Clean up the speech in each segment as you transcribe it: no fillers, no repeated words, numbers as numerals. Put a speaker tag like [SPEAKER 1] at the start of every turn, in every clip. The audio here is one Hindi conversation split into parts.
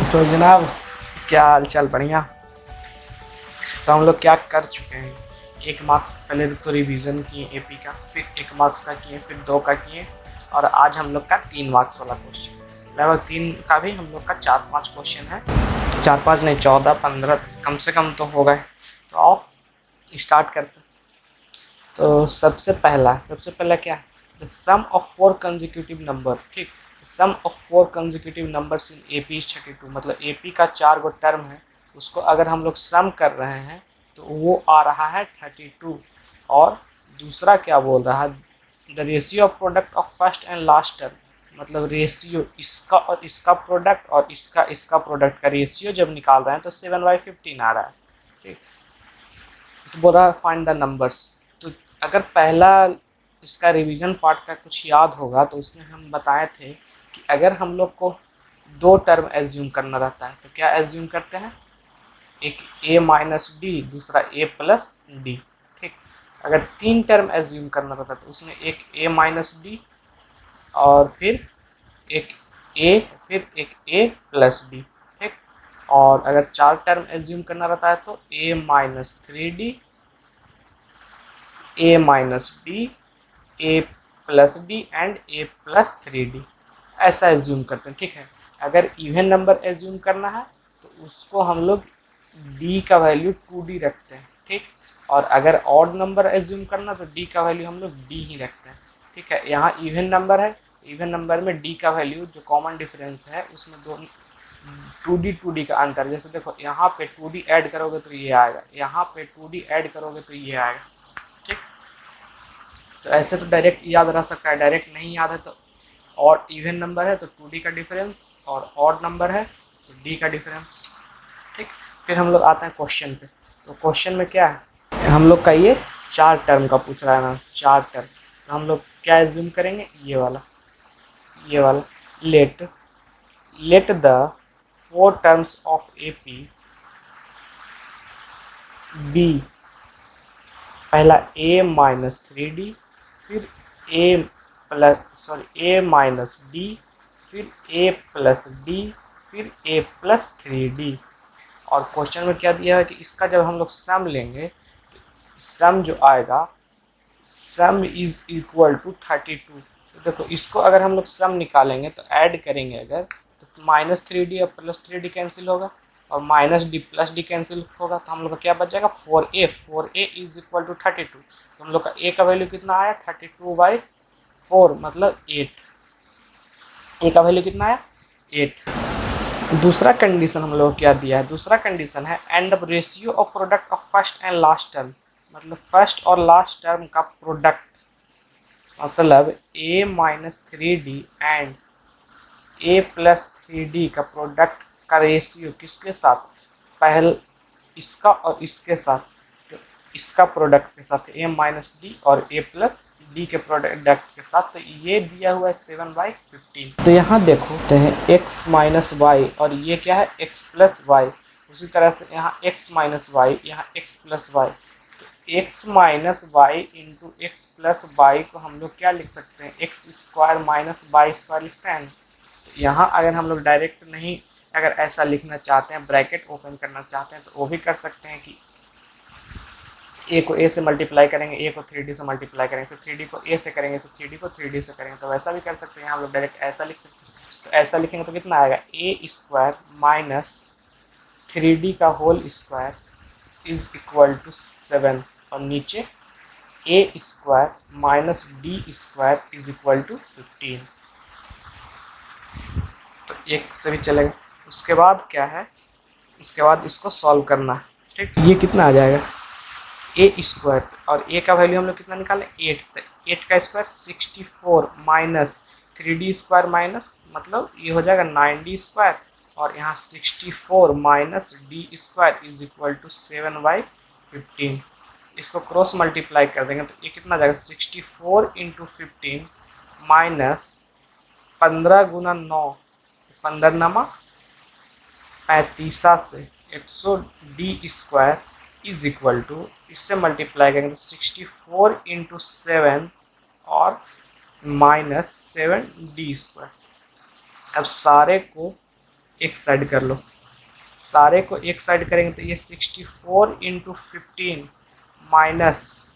[SPEAKER 1] तो जनाब, क्या हाल चाल? बढ़िया। तो हम लोग क्या कर चुके हैं, एक मार्क्स पहले तो रिवीजन किए एपी का, फिर एक मार्क्स का किए, फिर 2 का किए, और आज हम लोग का 3 मार्क्स वाला क्वेश्चन। लगभग 3 का भी हम लोग का 4-5 क्वेश्चन है। 4-5 नहीं, 14-15 कम से कम तो हो गए। तो आओ स्टार्ट करते हैं। तो सबसे पहला क्या है? The sum of 4 consecutive number. ठीक, sum of 4 consecutive numbers in AP is 32। मतलब एपी का 4 गो टर्म है, उसको अगर हम लोग सम कर रहे हैं तो वो आ रहा है 32। और दूसरा क्या बोल रहा है? The ratio of product of first and last term. मतलब रेशियो इसका और इसका प्रोडक्ट और इसका प्रोडक्ट का रेशियो जब निकाल रहे हैं तो 7/15 आ रहा है। ठीक, तो बोल रहा है फाइंड द नंबर्स। तो अगर पहला इसका रिवीजन पार्ट का कुछ याद होगा तो उसमें हम बताए थे कि अगर हम लोग को 2 टर्म एज्यूम करना रहता है तो क्या एज्यूम करते हैं? एक a माइनस डी, दूसरा a प्लस डी। ठीक, अगर 3 टर्म एज्यूम करना रहता है तो उसमें एक a माइनस डी, और फिर एक a, फिर एक a प्लस डी। ठीक, और अगर 4 टर्म एज्यूम करना रहता है तो a minus 3d, a minus D, a plus D and a plus 3d। ऐसा एज्यूम करते हैं। ठीक है, अगर इवन नंबर एज्यूम करना है तो उसको हम लोग d का वैल्यू 2d रखते हैं। ठीक, और अगर ऑड नंबर एज्यूम करना तो d का वैल्यू हम लोग d ही रखते हैं। ठीक है, यहाँ इवन नंबर है, इवन नंबर में d का वैल्यू जो कॉमन डिफरेंस है उसमें दो 2d का अंतर। जैसे देखो, यहाँ पे 2d ऐड करोगे तो ये आएगा, यहाँ पे 2d ऐड करोगे तो ये आएगा। ठीक, तो ऐसे तो डायरेक्ट याद रह सकता है, डायरेक्ट नहीं याद है तो और इवन नंबर है तो 2d का डिफरेंस, और ऑड नंबर है तो d का डिफरेंस। ठीक, फिर हम लोग आते हैं क्वेश्चन पे। तो क्वेश्चन में क्या है, हम लोग का ये 4 टर्म का पूछ रहा है ना, 4 टर्म। तो हम लोग क्या एज्यूम करेंगे? ये वाला let the 4 terms of AP be. पहला a माइनस 3d, फिर a माइनस डी, फिर a प्लस डी, फिर a प्लस 3d। और क्वेश्चन में क्या दिया है कि इसका जब हम लोग सम लेंगे तो सम जो आएगा, सम इज इक्वल टू 32। तो देखो, इसको अगर हम लोग सम निकालेंगे तो ऐड करेंगे अगर, तो माइनस 3d और प्लस 3d कैंसिल होगा, और minus D plus D cancel होगा, तो हम लोग का क्या बच जाएगा? 4a is equal to 32। तो हम लोग का a का वैल्यू कितना आया? 32/4 मतलब 8। a का वैल्यू कितना आया? 8। दूसरा कंडीशन हम लोग क्या दिया है? दूसरा कंडीशन है and the ratio of product of first and last term. मतलब फर्स्ट और लास्ट टर्म का प्रोडक्ट, मतलब a minus 3d and a plus 3d का प्रोडक्ट का रेशियो किसके साथ? पहले इसका और इसके साथ, तो इसका प्रोडक्ट के साथ a माइनस डी और a प्लस डी के प्रोडक्ट के साथ। तो ये दिया हुआ है 7/15। तो यहाँ देखो तो है x माइनस वाई, और ये क्या है? x plus y. उसी तरह से यहाँ x माइनस वाई, यहाँ x प्लस वाई। तो x minus y into x plus y को हम लोग क्या लिख सकते हैं? X square minus y square लिखते हैं। तो यहाँ अगर हम लोग डायरेक्ट नहीं, अगर ऐसा लिखना चाहते हैं, ब्रैकेट ओपन करना चाहते हैं, तो वो भी कर सकते हैं कि a को a से मल्टीप्लाई करेंगे, a को 3d से मल्टीप्लाई करेंगे, फिर 3d को a से करेंगे, फिर 3d को 3d से करेंगे। तो वैसा भी कर सकते हैं, हम लोग डायरेक्ट ऐसा लिख सकते हैं। तो ऐसा लिखेंगे तो कितना आएगा? a स्क्वायर माइनस 3d का whole square is equal to 7, और नीचे a square minus d square is equal to 15। तो एक से भी चलेगा। उसके बाद क्या है? उसके बाद इसको सॉल्व करना है। ठीक, ये कितना आ जाएगा? ए स्क्वायर, और ए का वैल्यू हम लोग कितना निकालें? 8। तो 8 का square 64 minus 3d square minus, मतलब ये हो जाएगा 9d स्क्वायर, और यहाँ 64 minus d square is equal to 7/15। इसको क्रॉस मल्टीप्लाई कर देंगे तो ये कितना जाएगा? 64 इंटू 15 माइनस 15 गुना 9, 15 नमा 35 से 100d square is equal to, इससे मल्टीप्लाई करेंगे तो 64 इंटू 7 और माइनस 7d स्क्वायर। अब सारे को एक साइड कर लो, सारे को एक साइड करेंगे तो ये 64 into 15 minus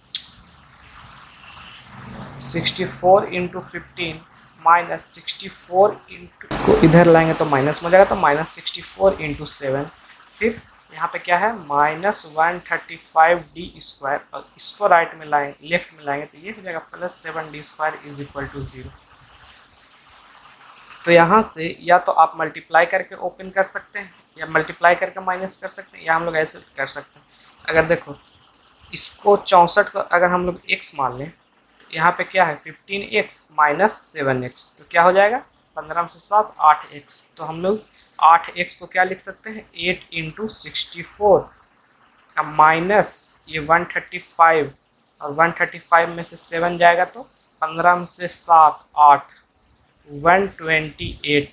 [SPEAKER 1] 64 into 15 minus 64 into को इधर लाएंगे तो माइनस में हो जाएगा, तो माइनस 64 इंटू 7, फिर यहाँ पे क्या है माइनस 135d², और इसको राइट में लाएंगे, लेफ्ट में लाएंगे तो ये हो जाएगा plus 7d² is equal to 0। तो यहाँ से या तो आप मल्टीप्लाई करके ओपन कर सकते हैं, या मल्टीप्लाई करके माइनस कर सकते हैं, या हम लोग ऐसे कर सकते हैं। अगर देखो इसको 64 को अगर हम लोग x मान लें तो यहाँ पे क्या है 15x माइनस 7x, तो क्या हो जाएगा 15 से 7 8x, तो हम लोग 8x को क्या लिख सकते हैं 8 इंटू 64, अब माइनस ये 135, और 135 में से 7 जाएगा तो 15 से 7 8 128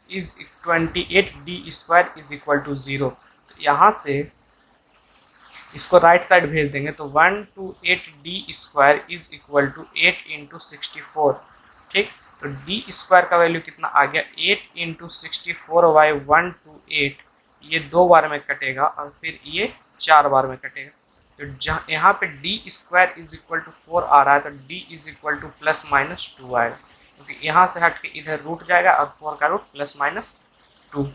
[SPEAKER 1] is 28d² is equal to 0। तो यहाँ से इसको राइट साइड भेज देंगे तो 128d² is equal to 8 into 64, ठीक। तो d² का वैल्यू कितना आ गया 8 इंटू 64/128, ये 2 बार में कटेगा और फिर ये 4 बार में कटेगा। तो जहाँ यहाँ पे d² इज इक्वल टू 4 आ रहा है तो d is equal to plus minus 2 आएगा, क्योंकि यहाँ से हट के इधर रूट जाएगा और 4 का रूट प्लस माइनस 2।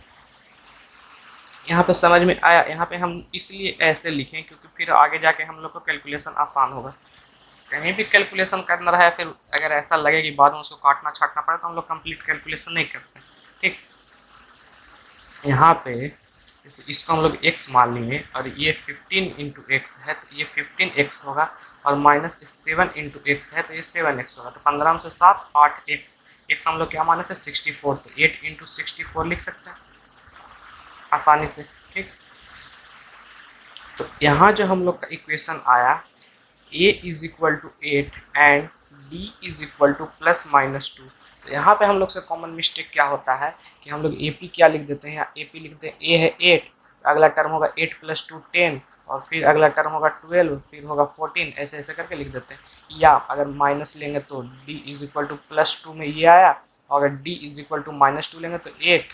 [SPEAKER 1] यहाँ पे समझ में आया? यहाँ पे हम इसलिए ऐसे लिखें क्योंकि फिर आगे जाके हम लोग को कैलकुलेशन आसान होगा। कहीं भी कैलकुलेशन करना रहा है, फिर अगर ऐसा लगे कि बाद में उसको काटना छाटना पड़े तो हम लोग कंप्लीट कैलकुलेशन नहीं करते, ठीक। यहाँ पे जैसे इसको हम लोग x मान लेंगे और ये 15 इंटू एक्स है तो ये 15x होगा, और माइनस 7 इंटू एक्स है तो ये 7x होगा। तो 15 से 7 8x, x हम लोग क्या माने थे 64, तो 8 इंटू 64 लिख सकते हैं आसानी से, ठीक। तो यहाँ जो हम लोग का इक्वेशन आया a is equal to 8 and d is equal to plus minus 2। तो यहाँ पे हम लोग से कॉमन मिस्टेक क्या होता है कि हम लोग AP क्या लिख देते हैं, AP लिखते हैं a है 8, तो अगला टर्म होगा 8 प्लस 2 10, और फिर अगला टर्म होगा 12, फिर होगा 14, ऐसे ऐसे करके लिख देते हैं। या अगर माइनस लेंगे तो d is equal to plus 2 में ये आया, और अगर d is equal to minus 2 लेंगे तो 8,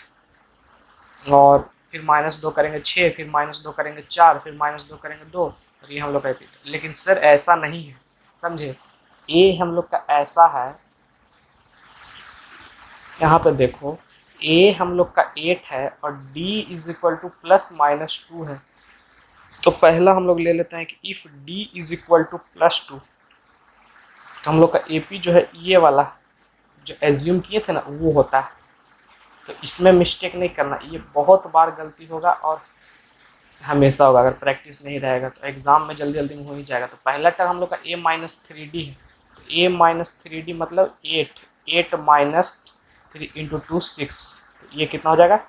[SPEAKER 1] और फिर माइनस 2 करेंगे 6, फिर माइनस 2 करेंगे 4, फिर माइनस 2 करेंगे 2, और ये हम लोग का AP। लेकिन सर ऐसा नहीं है, समझे, a हम लोग का ऐसा है, यहाँ पे देखो a हम लोग का 8 है और d is equal to plus minus 2 है। तो पहला हम लोग ले लेते हैं कि if d is equal to plus 2, तो हम लोग का AP जो है ये वाला जो एज्यूम किए थे ना वो होता है। तो इसमें मिस्टेक नहीं करना, ये बहुत बार गलती होगा और हमेशा होगा, अगर प्रैक्टिस नहीं रहेगा तो एग्जाम में जल्दी जल्दी में हो ही जाएगा। तो पहला टर्म हम लोग का a माइनस 3d है, तो a माइनस 3d मतलब 8 माइनस 3 इंटू 2 6, तो ये कितना हो जाएगा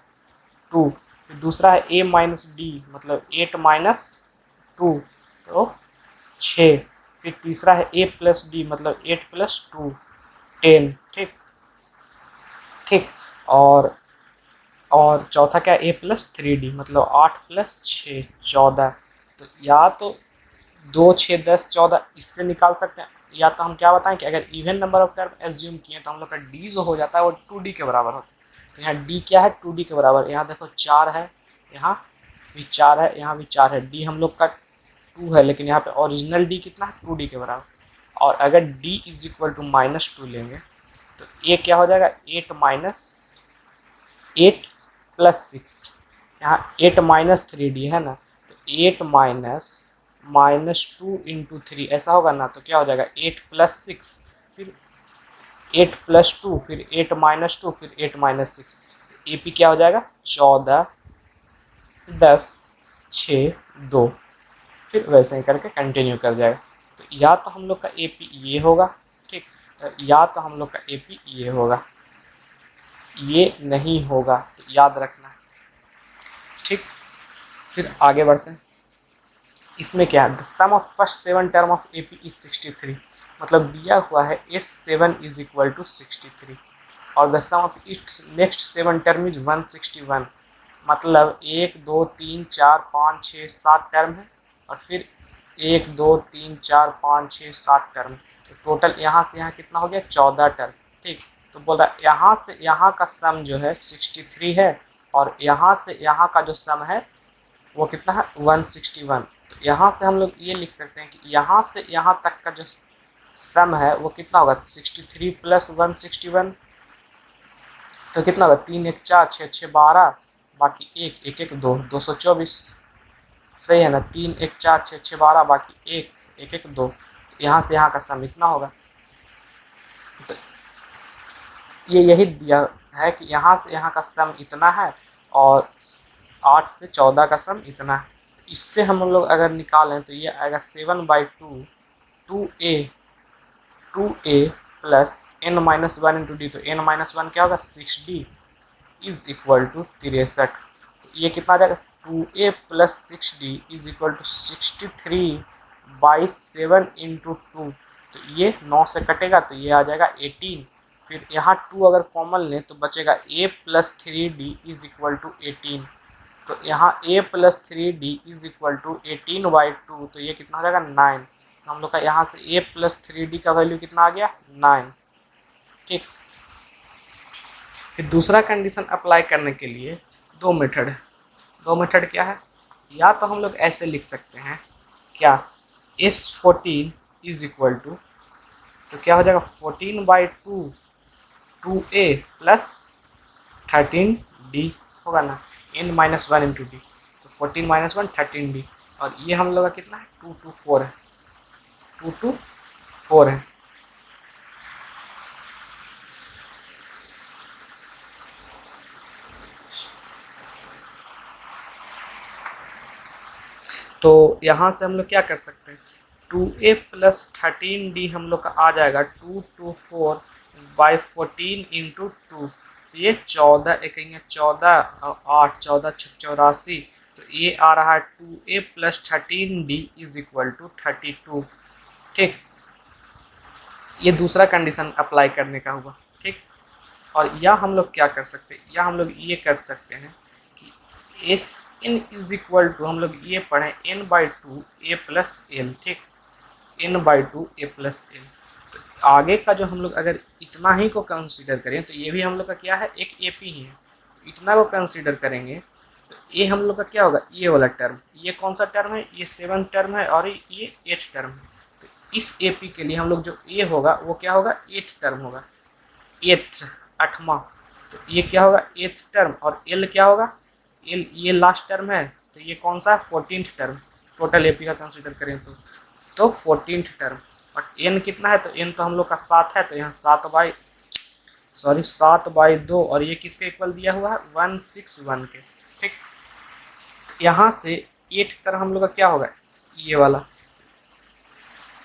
[SPEAKER 1] 2। फिर दूसरा है a माइनस d मतलब 8 माइनस 2 तो 6। फिर तीसरा है a प्लस d मतलब 8 प्लस 2 10, ठीक ठीक। और चौथा क्या a प्लस 3d मतलब 8 प्लस 6 14। तो या तो 2 6 10 14 इससे निकाल सकते हैं, या तो हम क्या बताएं कि अगर even number of term assume किए तो हम लोग का d जो हो जाता है वो 2d के बराबर होता है। तो यहाँ d क्या है 2d के बराबर, यहाँ देखो 4 है, यहाँ भी 4 है, यहाँ भी 4 है, d हम लोग का 2 है, लेकिन यहाँ पे ओरिजिनल d कितना है 2d के बराबर। और अगर d is equal to minus 2 लेंगे तो ये क्या हो जाएगा 8 माइनस 8 प्लस 6, यहाँ 8 माइनस 3d है ना, तो 8 माइनस 2 इंटू 3 ऐसा होगा ना, तो क्या हो जाएगा 8 प्लस 6, फिर 8 प्लस 2, फिर 8 माइनस 2, फिर 8 माइनस 6। तो AP क्या हो जाएगा 14 10 6 2, फिर वैसे ही करके कंटिन्यू कर जाएगा। तो या तो हम लोग का AP ये होगा, ठीक, या तो हम लोग का AP ये होगा, ये नहीं होगा, तो याद रखना, ठीक। फिर आगे बढ़ते हैं। इसमें क्या है the sum of first 7 term of AP is 63, मतलब दिया हुआ है S7 इज इक्वल टू 63, और the sum of its next 7 term is 161, मतलब 1 2 3 4 5 6 7 टर्म है, और फिर 1 2 3 4 5 6 7 टर्म, तो टोटल यहाँ से यहाँ कितना हो गया 14 टर्म, ठीक। तो बोल रहा है यहाँ से यहाँ का सम जो है 63 है, और यहाँ से यहाँ का जो सम है वो कितना है 161। तो यहाँ से हम लोग ये लिख सकते हैं कि यहाँ से यहाँ तक का जो सम है वो कितना होगा 63 प्लस 161, तो कितना होगा 3 1 4 6 6 12, बाकी 1 1 1 2 224, सही है ना। 3 1 4 6 6 12, बाकी 1 1 1 2, यहाँ से यहाँ का सम इतना होगा। तो ये यही दिया है कि यहाँ से यहाँ का सम इतना है और 8 से 14 का सम इतना है। तो इससे हम लोग अगर निकालें तो ये आएगा 7/2 2a plus n minus 1 into d. तो n माइनस 1 क्या होगा 6d इज इक्वल टू 63। तो ये कितना आ जाएगा 2a plus 6d is equal to 63/7 into 2। तो ये 9 से कटेगा तो ये आ जाएगा 18। फिर यहाँ 2 अगर कॉमन लें तो बचेगा a plus 3d is equal to 18। तो यहाँ a plus 3d is equal to 18/2, तो ये कितना हो जाएगा 9। तो हम लोग का यहाँ से a प्लस 3d का वैल्यू कितना आ गया 9। ठीक, फिर दूसरा कंडीशन अप्लाई करने के लिए दो मेथड है। दो मेथड क्या है, या तो हम लोग ऐसे लिख सकते हैं क्या S14 इज इक्वल टू, तो क्या हो जाएगा 14/2 2a प्लस 13d होगा ना, n माइनस 1 इंटू डी। तो 14 माइनस 1 13d, और ये हम लोग का कितना है 2 2 4 है, 2 2 4 है। तो यहाँ से हम लोग क्या कर सकते हैं 2a प्लस 13d हम लोग का आ जाएगा 2 2 4 बाई 14 इंटू 2। ये 14 एक 14 8 14 84, तो ये आ रहा है 2a plus 13d is equal to 32। ठीक, ये दूसरा कंडीशन अप्लाई करने का हुआ। ठीक, और या हम लोग क्या कर सकते हैं, या हम लोग ये कर सकते हैं कि s n is equal to, हम लोग ये पढ़ें n/2 a प्लस एल। ठीक, n/2 a प्लस एल। तो आगे का जो हम लोग अगर इतना ही को कंसीडर करें तो ये भी हम लोग का क्या है एक ए पी ही है। तो इतना को कंसीडर करेंगे तो ये हम लोग का क्या होगा ये वाला टर्म, ये कौन सा टर्म है ये 7 टर्म है और ये 8 टर्म है। तो इस ए पी के लिए हम लोग जो ए होगा वो क्या होगा 8 टर्म होगा, 8 8वां। तो ये क्या होगा 8th टर्म, और एल क्या होगा एल ये लास्ट टर्म है, तो ये कौन सा है 14th टर्म। टोटल एपी का कंसीडर करें तो 14th टर्म। और एन कितना है, तो एन तो हम लोग का 7 है, तो यहाँ 7/2, और ये किसके इक्वल दिया हुआ है 161 के। ठीक, यहाँ से 8 टर्म हम लोग का क्या होगा ये वाला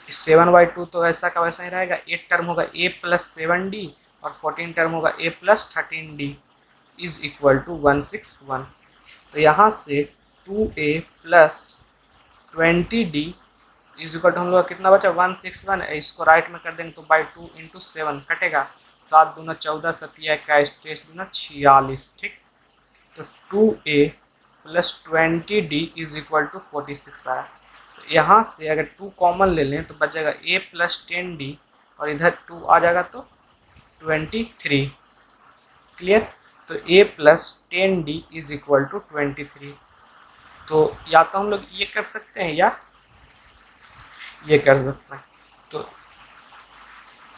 [SPEAKER 1] 7/2, तो ऐसा का वैसा ही रहेगा। 8 टर्म होगा a प्लस 7d, और 14 टर्म होगा a plus 13d is equal to 161। तो यहाँ से 2a plus 20d is equal to हम लोग कितना बचा 161। इसको राइट में कर देंगे तो बाई 2 इंटू 7 कटेगा, 7 दूना 14 7 21 23 दूना 46। ठीक, तो 2a plus 20d is equal to 46 आया। तो यहाँ से अगर 2 कॉमन ले लें तो बचेगा a प्लस 10d, और इधर 2 आ जाएगा तो 23। क्लियर, तो a plus 10d is equal to 23। तो या तो हम लोग ये कर सकते हैं या ये कर सकते हैं, तो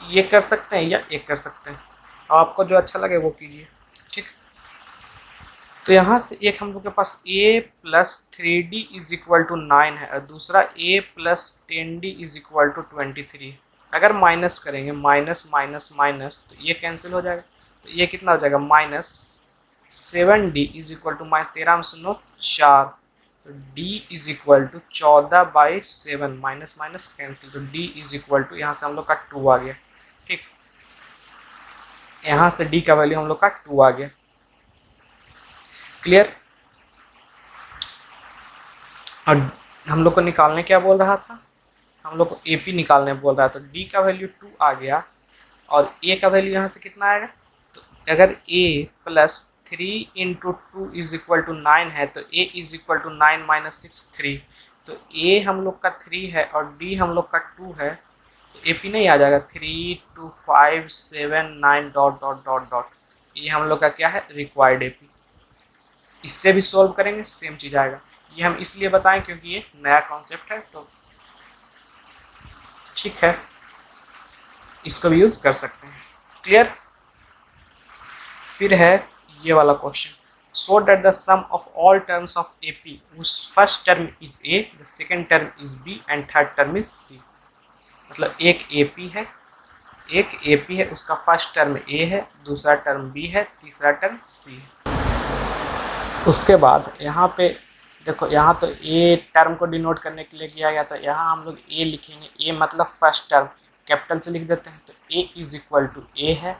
[SPEAKER 1] ये कर सकते हैं या ये कर सकते हैं, आपको जो अच्छा लगे वो कीजिए। ठीक, तो यहाँ से एक हम लोग के पास a plus 3d is equal to 9 है, और दूसरा a plus 10d is equal to 23। अगर माइनस करेंगे माइनस माइनस माइनस तो ये कैंसिल हो जाएगा, तो ये कितना हो जाएगा -7d इज इक्वल टू 13 में 9 4, तो d is equal to 14/7 minus minus cancel, तो d इज इक्वल टू यहाँ से हम लोग का 2 आ गया। ठीक, यहाँ से d का वैल्यू हम लोग का 2 आ गया। क्लियर, और हम लोग को निकालने क्या बोल रहा था, हम लोग को AP निकालने बोल रहा है, तो D का वैल्यू 2 आ गया, और A का वैल्यू यहाँ से कितना आएगा, तो अगर A plus 3 into 2 is equal to 9 है, तो A is equal to 9 minus 6 3, तो A हम लोग का 3 है और D हम लोग का 2 है, तो AP नहीं आ जाएगा 3 2 5 7 9 डॉट डॉट डॉट डॉट, ये हम लोग का क्या है रिक्वायर्ड AP। इससे भी सॉल्व करेंगे सेम चीज़ आएगा। ये हम इसलिए बताएं क्योंकि ये नया कॉन्सेप्ट है, तो ठीक है, इसको भी यूज कर सकते हैं। क्लियर। फिर है ये वाला question, so that the sum of all terms of A P first term is a, the second term is b and third term is c. मतलब एक ए पी है, एक ए पी है, उसका फर्स्ट टर्म ए है, दूसरा टर्म बी है, तीसरा टर्म सी है। उसके बाद यहाँ पे देखो, यहाँ तो ए टर्म को डिनोट करने के लिए किया गया, तो यहाँ हम लोग ए लिखेंगे, ए मतलब फर्स्ट टर्म कैपिटल से लिख देते हैं, तो a is equal to a है,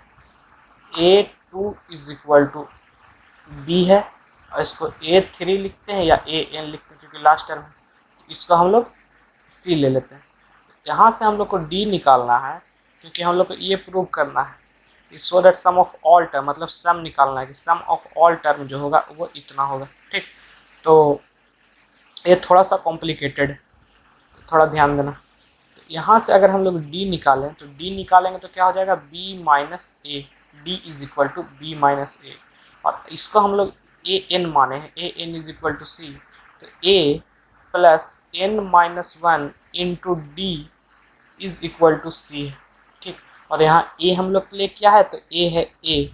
[SPEAKER 1] a two is equal to b है, और इसको ए थ्री लिखते हैं या ए एन लिखते हैं क्योंकि लास्ट टर्म है, तो इसको हम लोग सी ले लेते हैं। तो यहाँ से हम लोग को डी निकालना है क्योंकि हम लोग को ये प्रूव करना है so that sum of all term, मतलब सम निकालना है कि सम ऑफ ऑल टर्म जो होगा वो इतना होगा। ठीक, तो ये थोड़ा सा कॉम्प्लिकेटेड है, थोड़ा ध्यान देना। तो यहाँ से अगर हम लोग डी निकालें तो डी निकालेंगे तो क्या हो जाएगा, b minus a, d is equal to b minus a, और इसको हम लोग ए एन माने हैं, a n is equal to c, तो a plus n minus one into D is equal to c है। ठीक, और यहाँ ए हम लोग के लिए क्या है, तो ए है, ए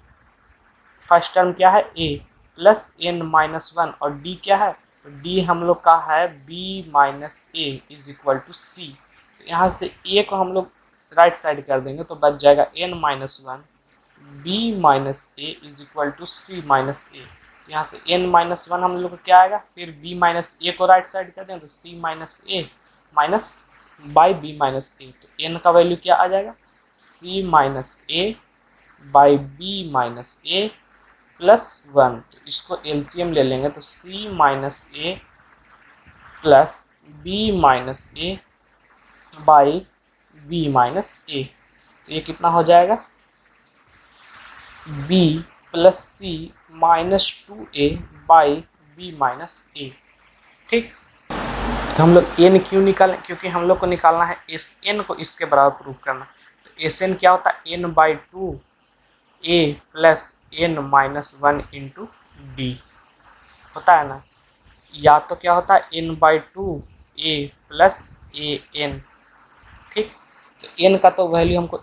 [SPEAKER 1] फर्स्ट टर्म क्या है a plus n minus one, और डी क्या है, तो डी हम लोग का है b minus a is equal to c. तो यहाँ से ए को हम लोग राइट साइड कर देंगे तो बच जाएगा n minus one, b minus a is equal to c minus a. तो यहाँ से एन माइनस वन हम लोग को क्या आएगा, फिर बी माइनस ए को राइट साइड कर देंगे तो c minus a minus by b minus a, तो एन का वैल्यू क्या आ जाएगा, c minus a by b minus a plus one. तो इसको एलसीएम ले लेंगे तो c minus a plus b minus a by b minus a, तो ये कितना हो जाएगा, b plus C minus two a by b minus a. ठीक, तो हम लोग एन क्यों निकालें, क्योंकि हम लोग को निकालना है एस एन को इसके बराबर प्रूफ करना। तो एस एन क्या होता है, n by two a plus n minus one into d होता है ना, या तो क्या होता है n by two a plus a n. ठीक, तो एन का तो वैल्यू हमको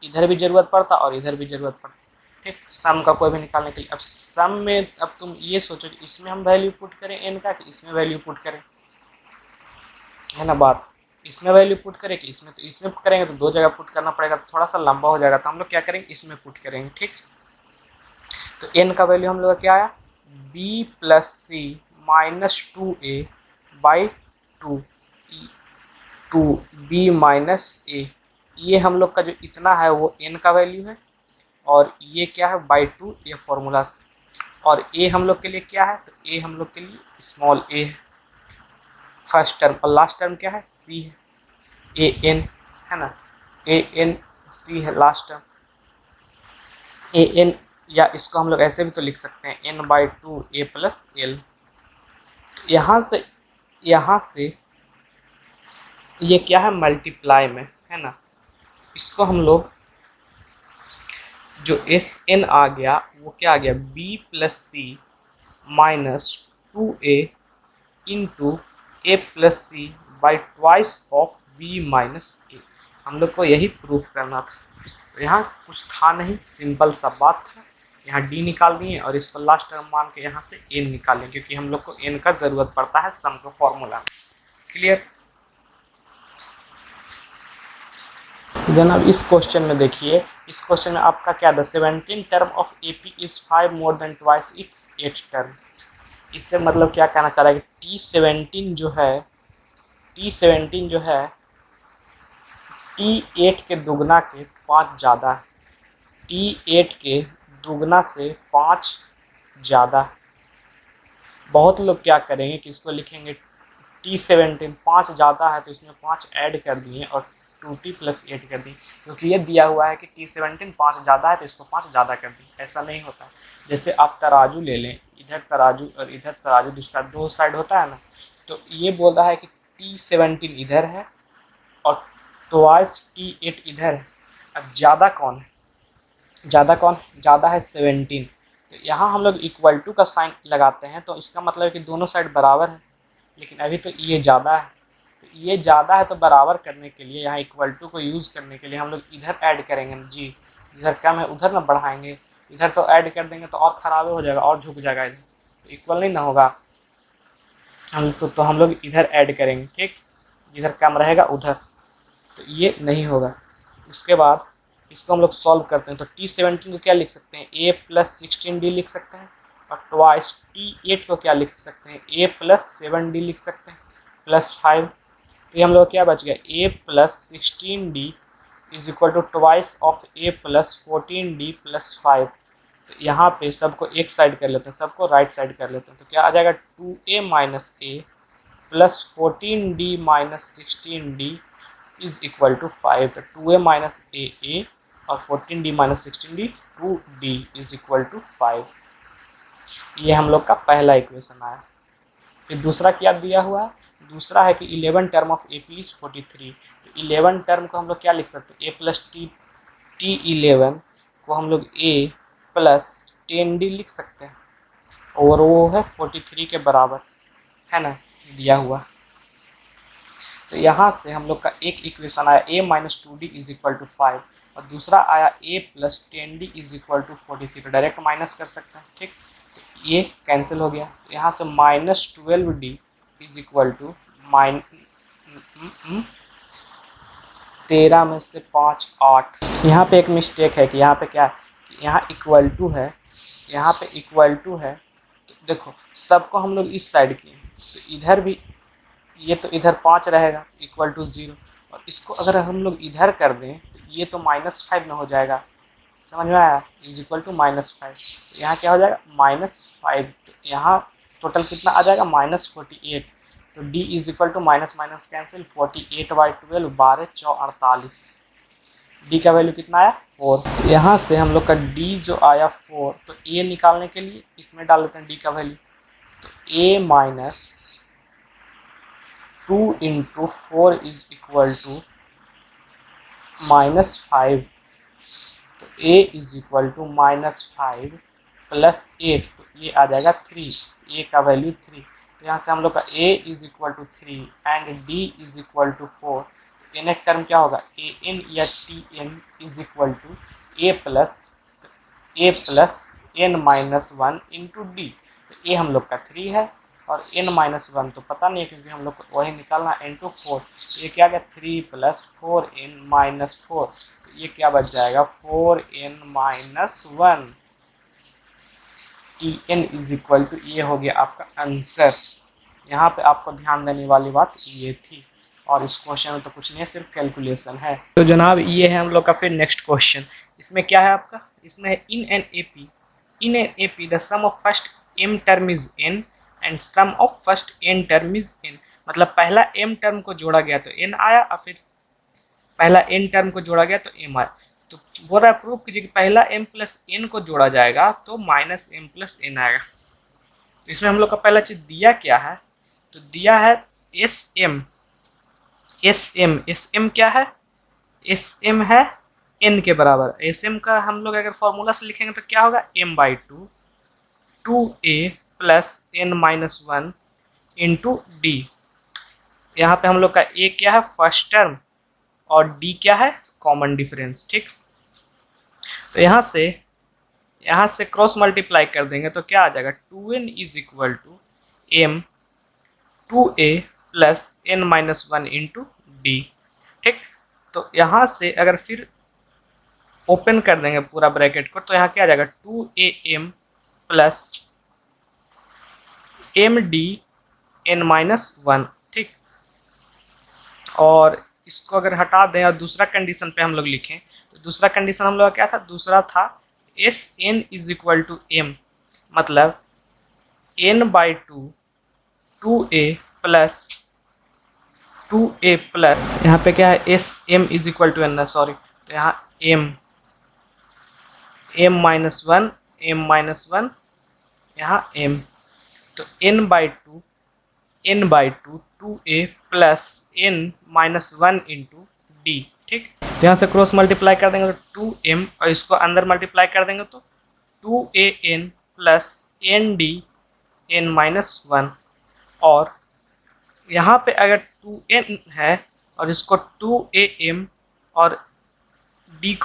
[SPEAKER 1] इधर भी ज़रूरत पड़ता और इधर भी ज़रूरत पड़ता। ठीक, सम का कोई भी निकालने के लिए, अब सम में अब तुम ये सोचो कि इसमें हम वैल्यू पुट करें एन का कि इसमें वैल्यू पुट करें, है ना बात, इसमें वैल्यू पुट करें कि इसमें, तो इसमें करेंगे तो दो जगह पुट करना पड़ेगा, तो थोड़ा सा लंबा हो जाएगा, तो हम लोग क्या करेंगे इसमें पुट करेंगे। ठीक, तो एन का वैल्यू हम लोग का क्या आया, b plus C minus two a by two b minus a, ये हम लोग का जो इतना है वो एन का वैल्यू है, और ये क्या है बाई टू, ये फॉर्मूला से, और ए हम लोग के लिए क्या है, तो ए हम लोग के लिए स्मॉल ए है फर्स्ट टर्म, और लास्ट टर्म क्या है, सी है, ए एन है ना, ए एन सी है लास्ट टर्म, ए एन, या इसको हम लोग ऐसे भी तो लिख सकते हैं n by two a plus l. यहाँ से ये क्या है, मल्टीप्लाई में है ना, इसको हम लोग जो एस एन आ गया वो क्या आ गया, B plus C minus two A into A plus C by twice of B minus A. हम लोग को यही प्रूफ करना था, तो यहाँ कुछ था नहीं, सिंपल सा बात था, यहाँ डी निकाल दिए और इसको लास्ट टर्म मान के यहाँ से एन निकालें क्योंकि हम लोग को एन का ज़रूरत पड़ता है सम का फॉर्मूला में। क्लियर। जनाब इस क्वेश्चन में देखिए, इस क्वेश्चन में आपका क्या था, 17 term of A P is 5 more than twice its 8 term. इससे मतलब क्या कहना चाह रहा है कि T17 जो है T8 के दुगना के 5 ज़्यादा है, T8 के दुगना से 5 ज़्यादा। बहुत लोग क्या करेंगे कि इसको लिखेंगे T17 5 ज़्यादा है तो इसमें 5 ऐड कर दिए और 2T प्लस 8 कर दी, क्योंकि ये दिया हुआ है कि T17 5 ज़्यादा है तो इसको 5 ज़्यादा कर दी। ऐसा नहीं होता। जैसे आप तराजू ले लें, इधर तराजू और इधर तराजू, जिसका दो साइड होता है ना, तो ये बोल रहा है कि T17 इधर है और ट्वाइस T8 इधर है। अब ज़्यादा कौन है, ज़्यादा है 17, तो यहाँ हम लोग इक्वल टू का साइन लगाते हैं, तो इसका मतलब है कि दोनों साइड बराबर है, लेकिन अभी तो ये ज़्यादा है। तो ये ज़्यादा है तो बराबर करने के लिए यहाँ इक्वल टू को यूज़ करने के लिए हम लोग इधर ऐड करेंगे जी, इधर कम है उधर ना बढ़ाएंगे, इधर तो ऐड कर देंगे तो और ख़राब हो जाएगा और झुक जाएगा इधर, तो इक्वल नहीं ना होगा। हम लोग इधर ऐड करेंगे, ठीक, जिधर कम रहेगा उधर, तो ये नहीं होगा। उसके बाद इसको हम लोग सॉल्व करते हैं, तो T17 को क्या लिख सकते हैं, a + 16d लिख सकते हैं, और ट्वाइस T8 को क्या लिख सकते हैं, a + 7d लिख सकते हैं, +5। तो ये हम लोग क्या बच गया, a + 16d is equal to twice of a + 14d + 5। तो यहाँ पे सबको एक साइड कर लेते हैं, सबको राइट साइड कर लेते हैं, तो क्या आ जाएगा 2a - a + 14d - 16d is equal to 5। तो 2a - a और 14d - 16d 2d is equal to 5। ये हम लोग का पहला इक्वेशन आया। फिर दूसरा क्या दिया हुआ है, दूसरा है कि 11 टर्म ऑफ AP इज 43। तो 11 टर्म को हम लोग क्या लिख सकते हैं, a + T11 को हम लोग a + 10d लिख सकते हैं, और वो है 43 के बराबर, है ना, दिया हुआ। तो यहाँ से हम लोग का एक इक्वेशन आया a - 2d is equal to 5, और दूसरा आया a + 10d is equal to 43। तो डायरेक्ट माइनस कर सकते हैं, ठीक, तो ये कैंसिल हो गया। तो यहाँ से -12d इज इक्वल टू 13 में से 5 8। यहाँ पे एक मिस्टेक है कि यहाँ पे क्या है कि यहाँ इक्वल टू है, यहाँ पे इक्वल टू है, तो देखो सबको हम लोग इस साइड किए, तो इधर भी ये तो इधर 5 रहेगा, इक्वल टू 0, और इसको अगर हम लोग इधर कर दें तो ये तो -5 में हो जाएगा, समझ में आया, इज इक्वल टू -5। तो यहाँ क्या हो जाएगा -5, तो यहाँ टोटल कितना आ जाएगा -48। तो d is equal to minus minus cancel, 48/12 12 4 48, d का वैल्यू कितना आया 4। तो यहाँ से हम लोग का d जो आया 4, तो a निकालने के लिए इसमें डाल देते हैं d का वैल्यू, तो a - 2 × 4 इज इक्वल टू -5। तो a इज इक्वल टू -5 + 8, तो ये आ जाएगा 3, a का वैल्यू 3। तो यहाँ से हम लोग का a is equal to 3 and d is equal to 4। तो n एक टर्म क्या होगा, an या tn is equal to a + n - 1 into d। तो a हम लोग का 3 है, और n - 1 तो पता नहीं है क्योंकि हम लोग को वही निकालना इंटू 4। तो ये क्या गया 3 + 4n - 4, तो ये क्या बच जाएगा 4n - 1। tn is equal to, ये हो गया आपका आंसर। यहाँ पे आपको ध्यान देने वाली बात ये थी, और इस क्वेश्चन में तो कुछ नहीं है, सिर्फ कैलकुलेशन है। तो जनाब ये है हम लोग का फिर नेक्स्ट क्वेश्चन। इसमें क्या है आपका, इसमें है in an AP the sum of first m term is n and sum of first n term is n। मतलब पहला m टर्म को जोड़ा गया तो n आया, और फिर पहला n टर्म को जोड़ा गया तो m आया। तो बोल रहा है प्रूव कीजिए कि पहला m + n को जोड़ा जाएगा तो -m + n आएगा। तो इसमें हम लोग का पहला चीज दिया क्या है, तो दिया है sm क्या है, sm है n के बराबर। sm का हम लोग अगर फॉर्मूला से लिखेंगे तो क्या होगा, m/2 2a + n - 1 into d। यहाँ पे हम लोग का a क्या है फर्स्ट टर्म, और d क्या है कॉमन डिफरेंस, ठीक। तो यहाँ से क्रॉस मल्टीप्लाई कर देंगे तो क्या आ जाएगा 2n is equal to m 2a + n - 1 into d, ठीक। तो यहाँ से अगर फिर ओपन कर देंगे पूरा ब्रैकेट को, तो यहाँ क्या आ जाएगा 2am + md n - 1, ठीक। और इसको अगर हटा दें और दूसरा कंडीशन पे हम लोग लिखें, तो दूसरा कंडीशन हम लोग का क्या था, दूसरा था sn is equal to m, मतलब n/2 2a + 2a प्लस, यहाँ पे क्या है sm is equal to n, sorry, तो यहाँ m -1 यहाँ m, तो n/2 2a + n - 1 into d, ठीक। तो यहाँ से क्रॉस मल्टीप्लाई कर देंगे तो 2m, और इसको अंदर मल्टीप्लाई कर देंगे तो 2an plus n d n minus one, और यहाँ पे अगर 2n है और इसको 2am और d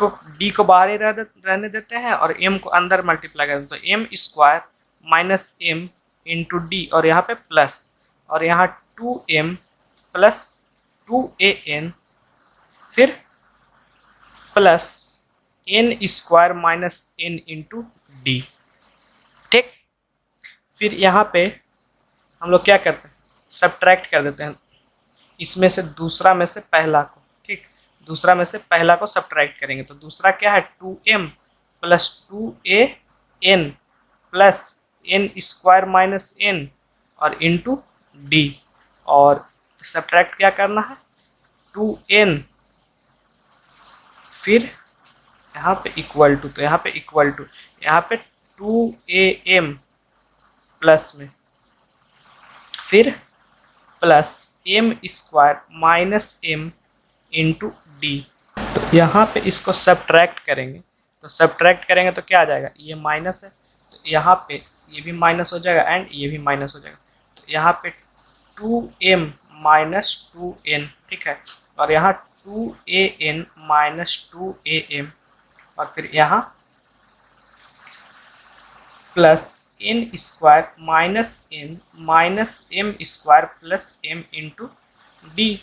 [SPEAKER 1] को बाहर ही रहने देते हैं और m को अंदर मल्टीप्लाई करते हैं, तो m square minus m into D, और यहाँ पे प्लस, और यहाँ 2m प्लस 2an, फिर plus n square minus n into d. ठीक, फिर यहाँ पे हम लोग क्या करते हैं, सब्ट्रैक्ट कर देते हैं इसमें से दूसरा में से पहला को। ठीक, दूसरा में से पहला को सब्ट्रैक्ट करेंगे तो दूसरा क्या है 2m plus 2an plus n square minus n और इंटू डी, और सब्ट्रैक्ट क्या करना है 2n, फिर यहाँ पे इक्वल टू, तो यहाँ पे इक्वल टू, यहाँ पे 2am प्लस में फिर plus m square minus m into d. तो यहाँ पे इसको सब्ट्रैक्ट करेंगे, तो सब्ट्रैक्ट करेंगे तो क्या आ जाएगा, ये माइनस है तो यहाँ पे ये भी माइनस हो जाएगा एंड ये भी माइनस हो जाएगा, तो यहाँ पे 2m माइनस 2n, ठीक है, और यहाँ 2an माइनस 2am, और फिर यहाँ plus n square minus n minus m square plus m into d.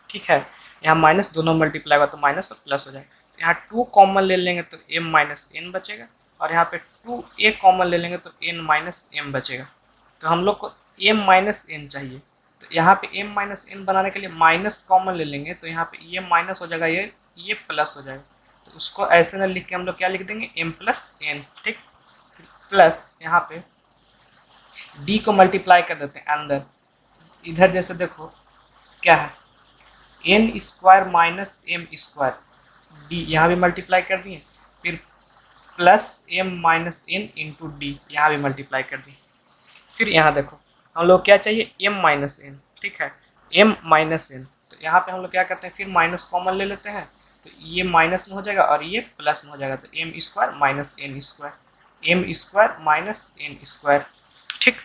[SPEAKER 1] ठीक है, यहाँ माइनस दोनों मल्टीप्लाई होगा तो माइनस और प्लस हो जाएगा, तो यहाँ 2 कॉमन ले लेंगे तो m माइनस एन बचेगा, और यहाँ पे 2a कॉमन ले लेंगे तो n माइनस एम बचेगा। तो हम लोग को m माइनस एन चाहिए, तो यहाँ पे m माइनस एन बनाने के लिए माइनस कॉमन ले लेंगे, तो यहाँ पे ये माइनस हो जाएगा, ये प्लस हो जाएगा, तो उसको ऐसे ना लिख के हम लोग क्या लिख देंगे m प्लस एन। ठीक, प्लस यहाँ पे d को मल्टीप्लाई कर देते हैं अंदर, इधर जैसे देखो क्या है n square minus m square, d यहाँ भी मल्टीप्लाई कर दिए, फिर plus m minus n into D यहाँ भी मल्टीप्लाई कर दिए। फिर यहाँ देखो हम लोग क्या चाहिए एम माइनस एन, ठीक है, एम माइनस एन, तो यहाँ पे हम लोग क्या करते हैं फिर माइनस कॉमन ले लेते हैं, तो ये माइनस में हो जाएगा और ये प्लस में हो जाएगा, तो m square minus n square, m square minus n square. ठीक,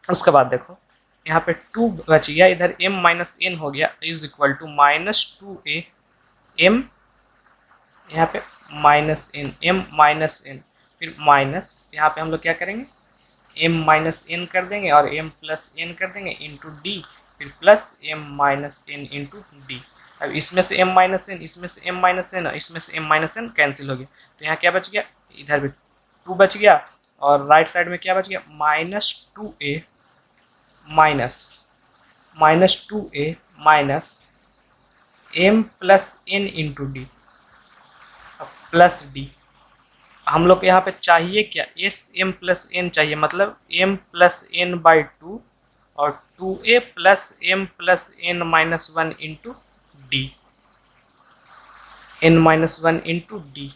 [SPEAKER 1] उसके बाद देखो यहाँ पे 2 बच गया, इधर m माइनस एन हो गया, is equal to minus 2a m, यहाँ पे minus n, m minus n, फिर माइनस यहाँ पे हम लोग क्या करेंगे m माइनस एन कर देंगे और m प्लस एन कर देंगे इंटू डी, फिर plus m minus n into d. अब इसमें से m माइनस एन, इसमें से m माइनस एन, इसमें से m माइनस एन कैंसिल हो गया, तो यहाँ क्या बच गया, इधर भी 2 बच गया, और राइट साइड में क्या बच गया minus 2a minus 2a minus m plus n into d plus d. हम लोग यहाँ पे चाहिए क्या, एस एम प्लस एन चाहिए, मतलब m प्लस एन बाई 2 और 2a plus m plus n minus 1 into d, n minus 1 into d.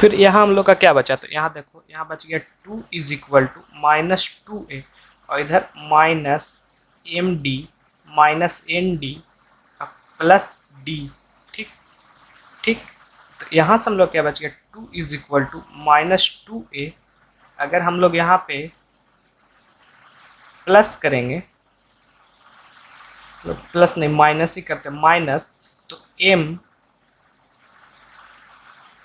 [SPEAKER 1] फिर यहाँ हम लोग का क्या बचा, तो यहाँ देखो यहाँ बच गया 2 is equal to minus 2a और इधर minus m d minus n d plus d. ठीक ठीक, तो यहाँ से हम लोग क्या बच गया 2 is equal to minus 2a, अगर हम लोग यहाँ पे प्लस करेंगे, तो प्लस नहीं माइनस ही करते, माइनस, तो m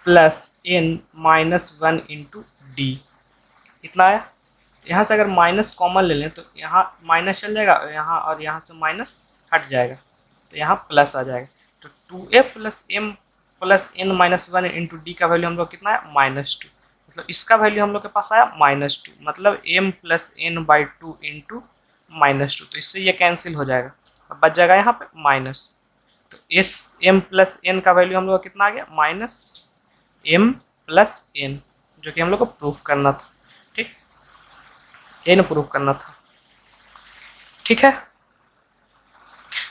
[SPEAKER 1] plus n minus 1 into D, इतना आया। यहाँ से अगर माइनस कॉमन ले लें तो यहाँ माइनस चल जाएगा, और यहाँ से माइनस हट जाएगा, तो यहाँ प्लस आ जाएगा, तो 2a plus m plus n minus 1 into d का वैल्यू हम लोग कितना है माइनस 2, मतलब इसका वैल्यू हम लोग के पास आया माइनस 2, मतलब m plus n by 2 into minus 2, तो इससे ये कैंसिल हो जाएगा, अब बच जाएगा यहाँ पे माइनस, तो एस m प्लस एन का वैल्यू हम लोग का कितना आ गया माइनस m प्लस एन, जो कि हम लोग को प्रूफ करना था। ठीक, एन प्रूफ करना था। ठीक है,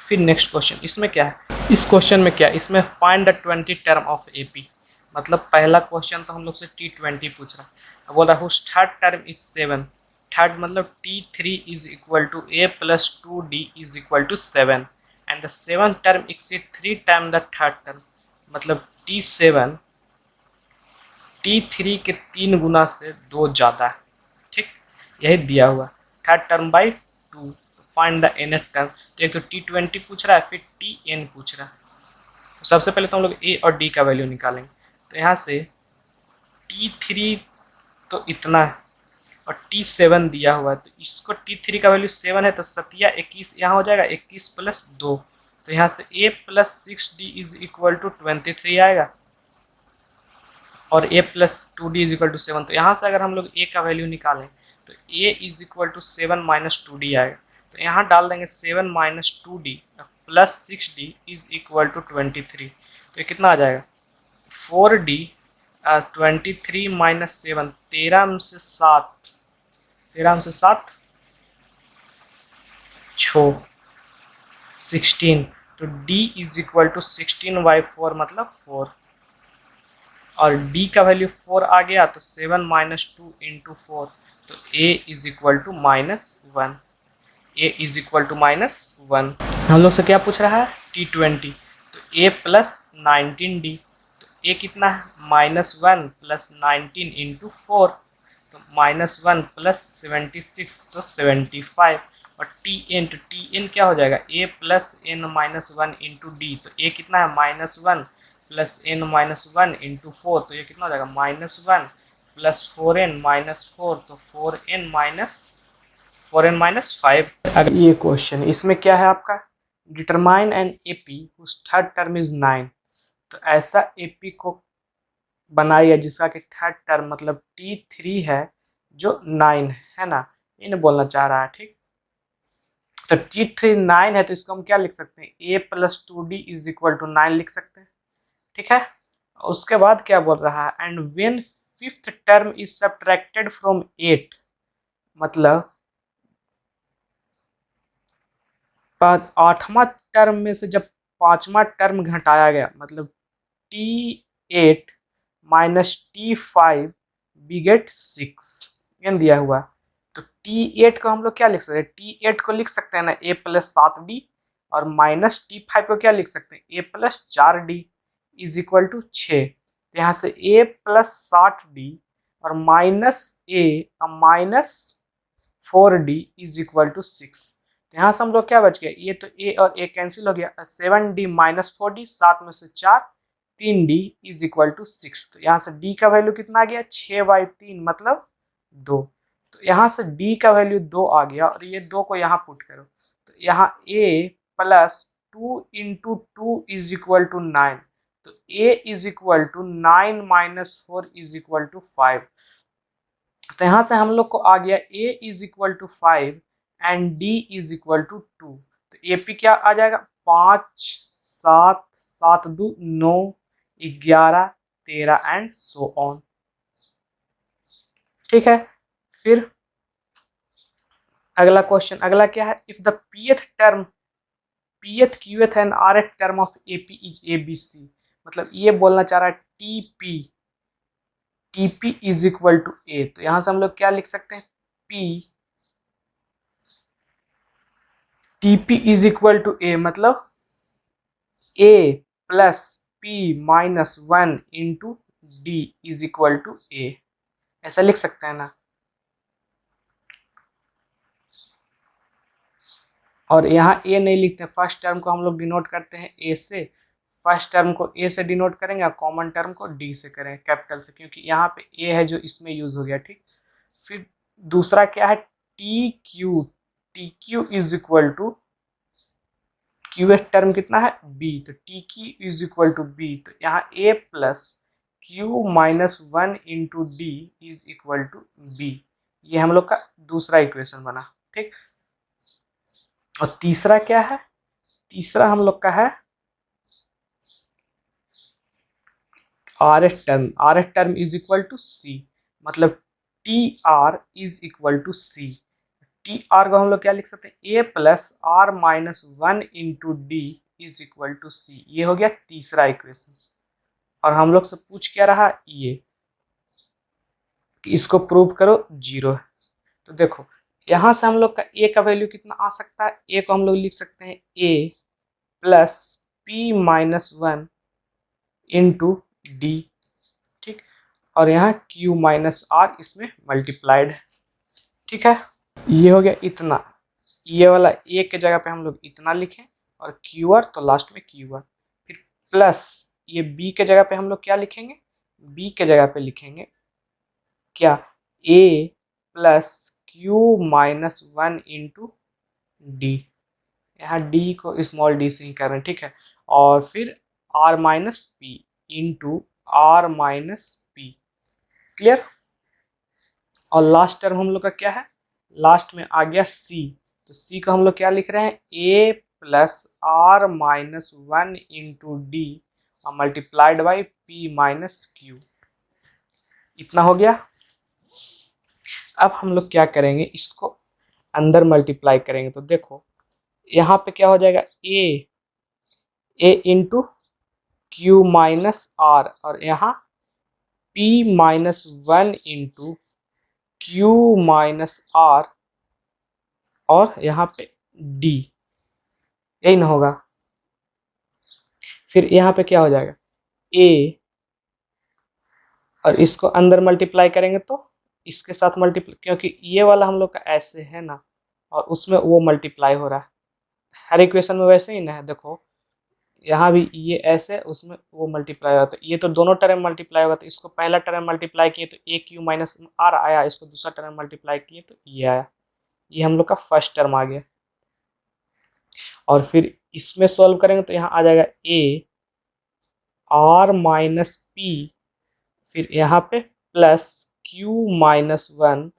[SPEAKER 1] फिर नेक्स्ट क्वेश्चन, इसमें क्या है, इस क्वेश्चन में क्या है, इसमें find the 20 term of AP, मतलब पहला क्वेश्चन तो हम लोग से T20 पूछ रहा है, बोल रहा है थर्ड टर्म इज 7, थर्ड मतलब T3 is equal to a plus 2d is equal to 7 and the 7th term exceed 3 time the third term, मतलब T7 T3 के 3 गुना से 2 ज़्यादा है, यही दिया हुआ, third term by 2, find the nth term. तो एक तो T20 पूछ रहा है, फिर Tn पूछ रहा है। तो सबसे पहले तो हम लोग A और D का वैल्यू निकालेंगे। तो यहाँ से T3 तो इतना है और T7 दिया हुआ है, तो इसको T3 का वैल्यू 7 है, तो 7 21 यहाँ हो जाएगा, 21 प्लस 2, तो यहाँ से A plus 6D is equal to 23 आएगा और A plus 2D is equal to 7। तो यहाँ से अगर हम लोग A का वैल्यू निकालें तो A is equal to 7 minus 2D आएगा। तो यहाँ डाल देंगे 7 minus 2D plus 6D is equal to 23। तो ये कितना आ जाएगा 4D 23 माइनस 7, 13 में से 7, 13 में से 7 6 16, तो D इज इक्वल टू 16/4 मतलब 4, और D का वैल्यू 4 आ गया, तो 7 माइनस 2 इंटू 4, तो A is equal to -1, A is equal to -1। हम लोग से क्या पूछ रहा है T20, तो A प्लस 19D, तो A कितना है -1 प्लस 19 इंटू 4, तो -1 प्लस 76, तो 75, और Tn, तो Tn क्या हो जाएगा A plus n-1 into d, तो A कितना है -1 प्लस n-1 इंटू 4, तो ये कितना हो जाएगा -1 प्लस 4n-4, तो 4n-5। अगर ये क्वेश्चन इसमें क्या है आपका, determine an AP whose third term is 9, तो ऐसा एपी को बनाइए जिसका कि थर्ड टर्म मतलब T3 है जो 9 है ना, इन्हें बोलना चाह रहा है। ठीक, तो T3 9 है, तो इसको हम क्या लिख सकते हैं A plus 2D is equal to 9 लिख सकते हैं। ठीक है, उसके बाद क्या बोल रहा है, and when fifth term is subtracted from 8, मतलब 8वां टर्म में से जब 5वां टर्म घटाया गया, मतलब T8 माइनस T5 बिगेट 6, ये दिया हुआ। तो T8 को हम लोग क्या लिख सकते हैं, T8 को लिख सकते हैं ना A प्लस 7D, और माइनस T5 को क्या लिख सकते हैं A plus 4D is equal to 6। तो यहाँ से A प्लस 60D और minus A minus 4D is equal to 6। तो यहाँ से हम लोग क्या बच गया, ये तो A और A कैंसिल हो गया, 7D माइनस 4D, 7 में से 4, 3D इज इक्वल टू 6। तो यहाँ से D का वैल्यू कितना आ गया 6/3 मतलब 2। तो यहाँ से D का वैल्यू 2 आ गया, और ये 2 को यहाँ पुट करो, तो यहाँ A plus 2 into 2 is equal to 9, तो A is equal to 9 minus 4 is equal to 5। तो यहाँ से हम लोग को आ गया A is equal to 5 and D is equal to 2। तो AP क्या आ जाएगा 5 7 7 2 9 11 13 एंड सो ऑन। ठीक है, फिर अगला क्वेश्चन, अगला क्या है, if the pth qth and rth term of AP is ABC, मतलब ये बोलना चाह रहा है TP is equal to A। तो यहां से हम लोग क्या लिख सकते हैं TP is equal to A, मतलब A plus P minus 1 into D is equal to A, ऐसा लिख सकते हैं ना। और यहाँ A नहीं लिखते, फर्स्ट टर्म को हम लोग डिनोट करते हैं A से, फर्स्ट टर्म को A से डिनोट करेंगे और कॉमन टर्म को D से करेंगे, कैपिटल से, क्योंकि यहाँ पे A है जो इसमें यूज हो गया। ठीक, फिर दूसरा क्या है T Q is equal to Q term कितना है B, तो T Q is equal to B, तो यहाँ A plus Q minus 1 into D is equal to B, ये हम लोग का दूसरा इक्वेशन बना। ठीक, और तीसरा क्या है, तीसरा हम लोग का है R F term is equal to C, मतलब T R is equal to C. T R को हम लोग क्या लिख सकते हैं A plus R minus 1 into D is equal to C, ये हो गया तीसरा इक्वेशन। और हम लोग से पूछ क्या रहा ये कि इसको प्रूव करो 0 है। तो देखो यहाँ से हम लोग का A का वैल्यू कितना आ सकता है, A को हम लोग लिख सकते हैं A plus P minus 1 into d. ठीक, और यहाँ Q माइनस R इसमें मल्टीप्लाइड है। ठीक है, ये हो गया इतना, ये वाला ए के जगह पे हम लोग इतना लिखें और क्यू आर तो लास्ट में क्यू आर, फिर प्लस ये बी के जगह पे हम लोग क्या लिखेंगे, बी के जगह पे लिखेंगे क्या, A plus Q minus one into D, यहाँ डी को स्मॉल डी से ही कर रहे हैं, ठीक है, और फिर R minus P into R minus P, clear. और लास्ट टर्म हम लोग का क्या है, लास्ट में आ गया सी, तो सी को हम लोग क्या लिख रहे हैं, A plus R minus one into D और multiplied by P minus Q, इतना हो गया। अब हम लोग क्या करेंगे, इसको अंदर मल्टीप्लाई करेंगे, तो देखो यहाँ पे क्या हो जाएगा, A into Q minus R और यहाँ P minus one into Q minus R और यहाँ पे डी, यही ना होगा। फिर यहाँ पे क्या हो जाएगा, ए और इसको अंदर मल्टीप्लाई करेंगे तो इसके साथ मल्टीप्लाई, क्योंकि ये वाला हम लोग का ऐसे है ना और उसमें वो मल्टीप्लाई हो रहा है, हर इक्वेशन में वैसे ही ना है, देखो यहाँ भी ये ऐसे उसमें वो मल्टीप्लाई होता है, ये तो दोनों टर्म मल्टीप्लाई होगा, तो इसको पहला टर्म मल्टीप्लाई किए तो ए क्यू माइनस आर आया, इसको दूसरा टर्म मल्टीप्लाई किए तो ये आया, ये हम लोग का फर्स्ट टर्म आ गया। और फिर इसमें सॉल्व करेंगे तो यहाँ आ जाएगा ए आर माइनस पी, फिर यहाँ पे plus Q minus one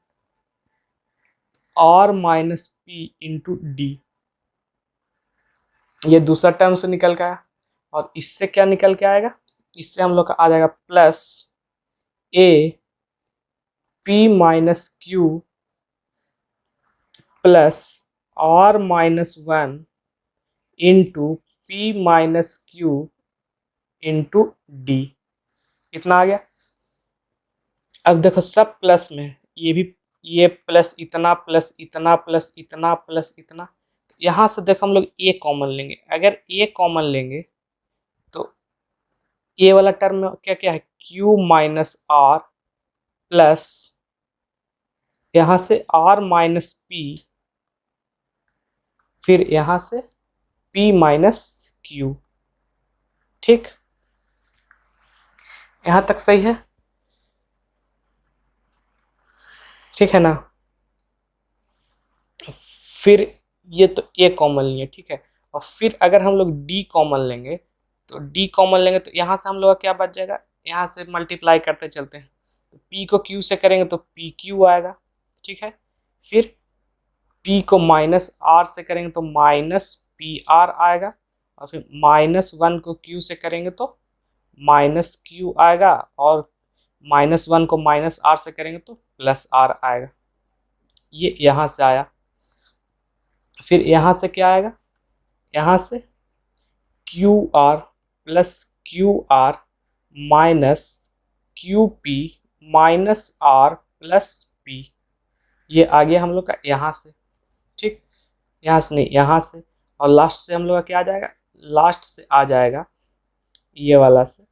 [SPEAKER 1] R minus P into D, ये दूसरा टर्म से निकल गया। और इससे क्या निकल के आएगा, इससे हम लोग का आ जाएगा plus A P minus Q plus R minus one into P minus Q into D, इतना आ गया। अब देखो सब प्लस में, ये भी ये प्लस इतना प्लस इतना प्लस इतना प्लस इतना, तो यहाँ से देखो हम लोग ए कॉमन लेंगे, अगर ए कॉमन लेंगे तो ए वाला टर्म में क्या क्या है, क्यू माइनस आर प्लस यहाँ से आर माइनस पी, फिर यहाँ से पी माइनस क्यू, ठीक, यहाँ तक सही है, ठीक है ना। फिर ये तो ए कॉमन लिए, ठीक है, और फिर अगर हम लोग डी कॉमन लेंगे तो डी कॉमन लेंगे तो यहाँ से हम लोग का क्या बच जाएगा, यहाँ से मल्टीप्लाई करते चलते हैं, तो पी को क्यू से करेंगे तो पी क्यू आएगा, ठीक है, फिर पी को माइनस आर से करेंगे तो माइनस पी आर आएगा, और फिर माइनस वन को क्यू से करेंगे तो माइनस क्यू आएगा, और माइनस वन को माइनस आर से करेंगे तो प्लस आर आएगा, ये यहाँ से आया। फिर यहाँ से क्या आएगा, यहाँ से Q R plus Q R minus Q P minus R plus P, ये आ गया हम लोग का यहाँ से, ठीक, यहाँ से नहीं यहाँ से, और लास्ट से हम लोग का क्या आ जाएगा, लास्ट से आ जाएगा ये वाला से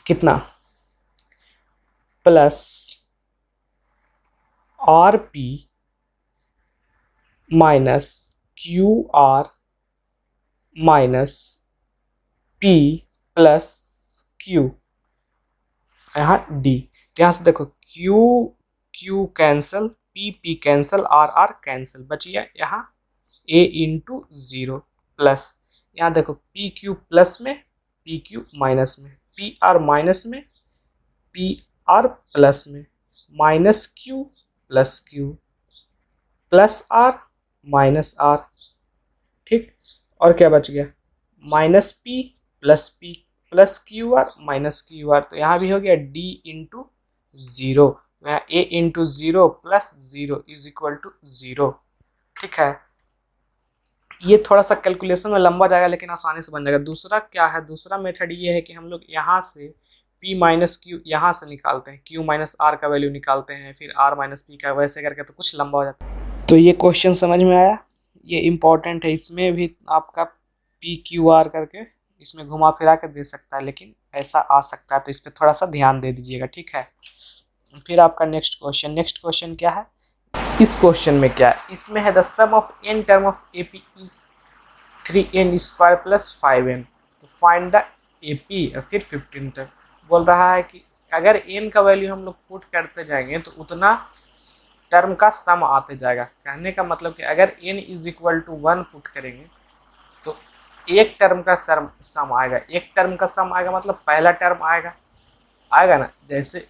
[SPEAKER 1] कितना, plus R P minus Q R minus P plus Q, यहाँ डी, यहाँ से देखो Q Q cancel, P cancel, R cancel, बच गया यहाँ ए इंटू जीरो प्लस, यहाँ देखो पी क्यू प्लस में पी क्यू माइनस में, पी आर माइनस में पी आर प्लस में, minus Q plus R minus R, ठीक, और क्या बच गया, minus P plus Q R minus Q are, तो यहाँ भी हो गया डी इंटू जीरो, तो यहाँ A into zero plus zero is equal to zero, ठीक है। ये थोड़ा सा कैलकुलेशन में लंबा जाएगा लेकिन आसानी से बन जाएगा। दूसरा क्या है, दूसरा मेथड ये है कि हम लोग यहाँ से p माइनस क्यू यहाँ से निकालते हैं, q माइनस आर का वैल्यू निकालते हैं, फिर r माइनस पी का, वैसे करके तो कुछ लंबा हो जाता है। तो ये क्वेश्चन समझ में आया, ये इम्पोर्टेंट है, इसमें भी आपका पी क्यू आर करके इसमें घुमा फिरा कर दे सकता है, लेकिन ऐसा आ सकता है, तो इस पर थोड़ा सा ध्यान दे दीजिएगा, ठीक है। फिर आपका नेक्स्ट क्वेश्चन क्या है, इस क्वेश्चन में क्या है, इसमें है the sum of n term of AP is 3n square plus 5n, तो फाइंड द AP और फिर 15 टर्म। बोल रहा है कि अगर n का वैल्यू हम लोग पुट करते जाएंगे तो उतना टर्म का सम आते जाएगा। कहने का मतलब कि अगर n is equal to 1 put करेंगे तो एक टर्म का सम आएगा, एक टर्म का सम आएगा मतलब पहला टर्म आएगा ना। जैसे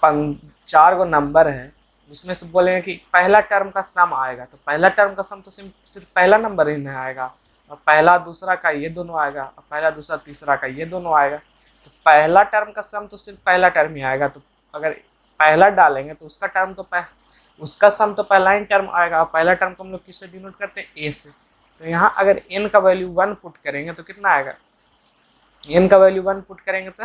[SPEAKER 1] 4 गो नंबर है, उसमें से बोलेंगे कि पहला टर्म का सम आएगा, तो पहला टर्म का सम तो सिर्फ पहला नंबर ही नहीं आएगा, और पहला दूसरा का ये दोनों आएगा, और पहला दूसरा तीसरा का ये दोनों आएगा। तो पहला टर्म का सम तो सिर्फ पहला टर्म ही आएगा, तो अगर पहला डालेंगे तो उसका सम तो पहला ही टर्म आएगा। और पहला टर्म को हम लोग किससे डिनोट करते हैं, ए से। तो यहाँ अगर n का वैल्यू 1 पुट करेंगे तो कितना आएगा, n का वैल्यू 1 पुट करेंगे तो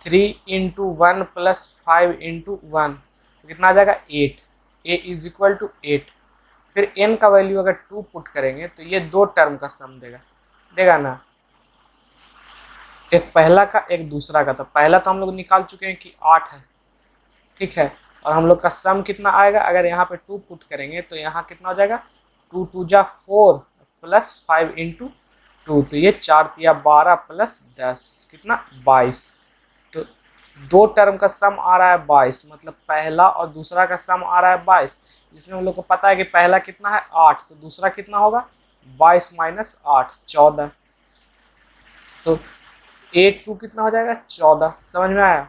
[SPEAKER 1] 3 इंटू 1 प्लस 5 इंटू 1 तो कितना आ जाएगा 8, a इज इक्वल टू 8। फिर n का वैल्यू अगर 2 पुट करेंगे तो ये दो टर्म का सम देगा ना, एक पहला का एक दूसरा का। तो पहला तो हम लोग निकाल चुके हैं कि 8 है, ठीक है। और हम लोग का सम कितना आएगा, अगर यहाँ पे 2 पुट करेंगे तो यहाँ कितना हो जाएगा 2 2 जा 4 प्लस 5 इंटू 2, तो ये 4 तिया 12 प्लस 10 कितना 22। तो दो टर्म का सम आ रहा है 22, मतलब पहला और दूसरा का सम आ रहा है 22। इसमें हम लोग को पता है कि पहला कितना है 8, तो दूसरा कितना होगा 22 माइनस 8 14। तो A2 कितना हो जाएगा 14, समझ में आया।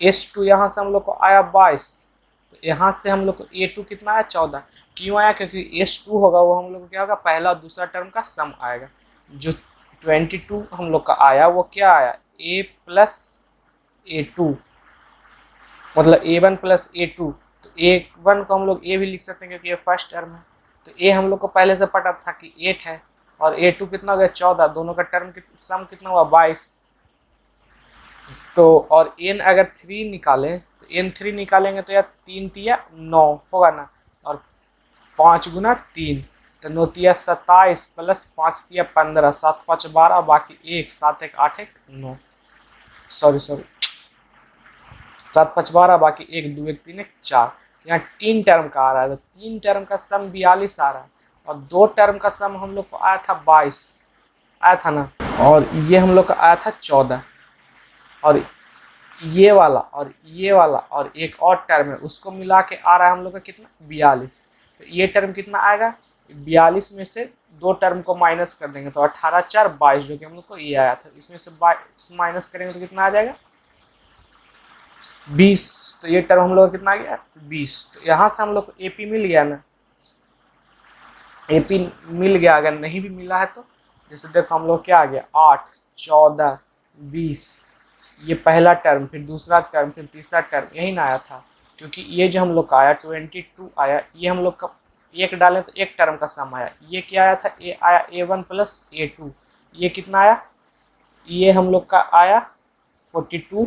[SPEAKER 1] S2 यहाँ से हम लोग को आया 22, तो यहाँ से हम लोग को A2 कितना आया 14। क्यों आया, क्योंकि S2 होगा वो हम लोग को क्या होगा पहला और दूसरा टर्म का सम आएगा। जो 22 हम लोग का आया वो क्या आया A प्लस A2, मतलब A1 प्लस A2। तो A1 को हम लोग A भी लिख सकते हैं क्योंकि ये फर्स्ट टर्म है। तो A हम लोग को पहले से पता था कि 8 है, और A2 कितना हो गया 14, दोनों का टर्म सम कितना हुआ 22। तो और n अगर 3 निकालें तो n3 निकालेंगे तो यार 3 तिया 9 होगा ना, और 5 गुना 3 तो 9 तिया 27 प्लस 5 तिया 15, 7 5 12 बाकी 1 7 1 8 1 9, सॉरी 7 5 12 बाकी 1 2 1 3 1 4। यहाँ 3 टर्म का आ रहा है, तो 3 टर्म का सम 42 आ रहा है, और 2 टर्म का सम हम लोग को आया था 22 आया था ना, और ये हम लोग का आया था 14। और ये वाला और एक और टर्म है उसको मिला के आ रहा है हम लोग का कितना 42। तो ये टर्म कितना आएगा 42 में से दो टर्म को माइनस कर देंगे तो 18 4 22, जो कि हम लोग को ये आया था। इसमें से 22 माइनस करेंगे तो कितना आ जाएगा 20। तो ये टर्म हम लोग का कितना आ गया 20। तो यहाँ से हम लोग को AP मिल गया ना, AP मिल गया। अगर नहीं भी मिला है तो जैसे देखो हम लोग क्या आ गया 8 14 20, ये पहला टर्म फिर दूसरा टर्म फिर तीसरा टर्म यही ना आया था, क्योंकि ये जो हम लोग का आया 22 आया, ये हम लोग का एक डालें तो एक टर्म का सम आया। ये क्या आया था आया A1 प्लस A2, ये कितना आया, ये हम लोग का आया 42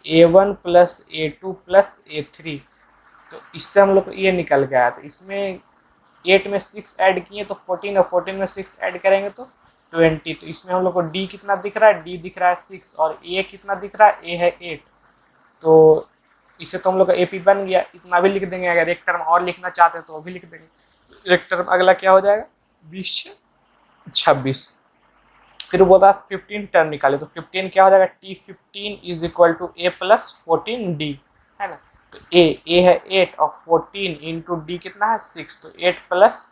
[SPEAKER 1] A1 plus A2 plus A3। तो इससे हम लोग को ये निकल के आया। तो इसमें 8 में 6 ऐड किए तो 14, और 14 में 6 ऐड करेंगे तो 20। तो इसमें हम लोग को D कितना दिख रहा है, D दिख रहा है 6, और A कितना दिख रहा है, A है 8। तो इससे तो हम लोग का AP बन गया। इतना भी लिख देंगे, अगर एक टर्म और लिखना चाहते हैं तो वो भी लिख देंगे। तो एक टर्म अगला क्या हो जाएगा 20 से 26। फिर वो बोला 15 टर्म निकाले, तो 15 क्या हो जाएगा T15 is equal to A plus 14D, है ना। तो A है 8 और 14 इंटू D कितना है 6, तो 8 प्लस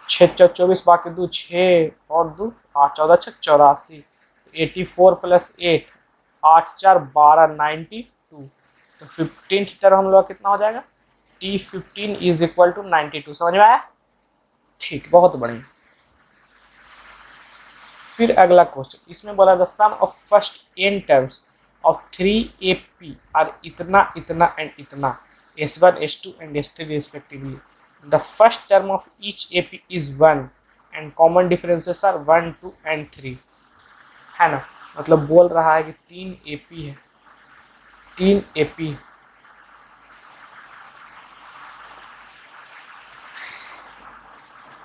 [SPEAKER 1] 6 24 बाकी 2 6 और 2 8 14 6 84, 84 प्लस 8 8 4 12 92। तो 15 टर्म हम लोग कितना हो जाएगा T15 इज इक्वल टू 92। समझ में आया, ठीक, बहुत बढ़िया। फिर अगला क्वेश्चन, इसमें बोला the sum of first n terms of 3AP are इतना इतना एंड इतना S1 S2 and S3 respectively. The first term of each AP is 1 and common differences are 1 2 and 3, है ना। मतलब बोल रहा है कि 3 AP है, 3 AP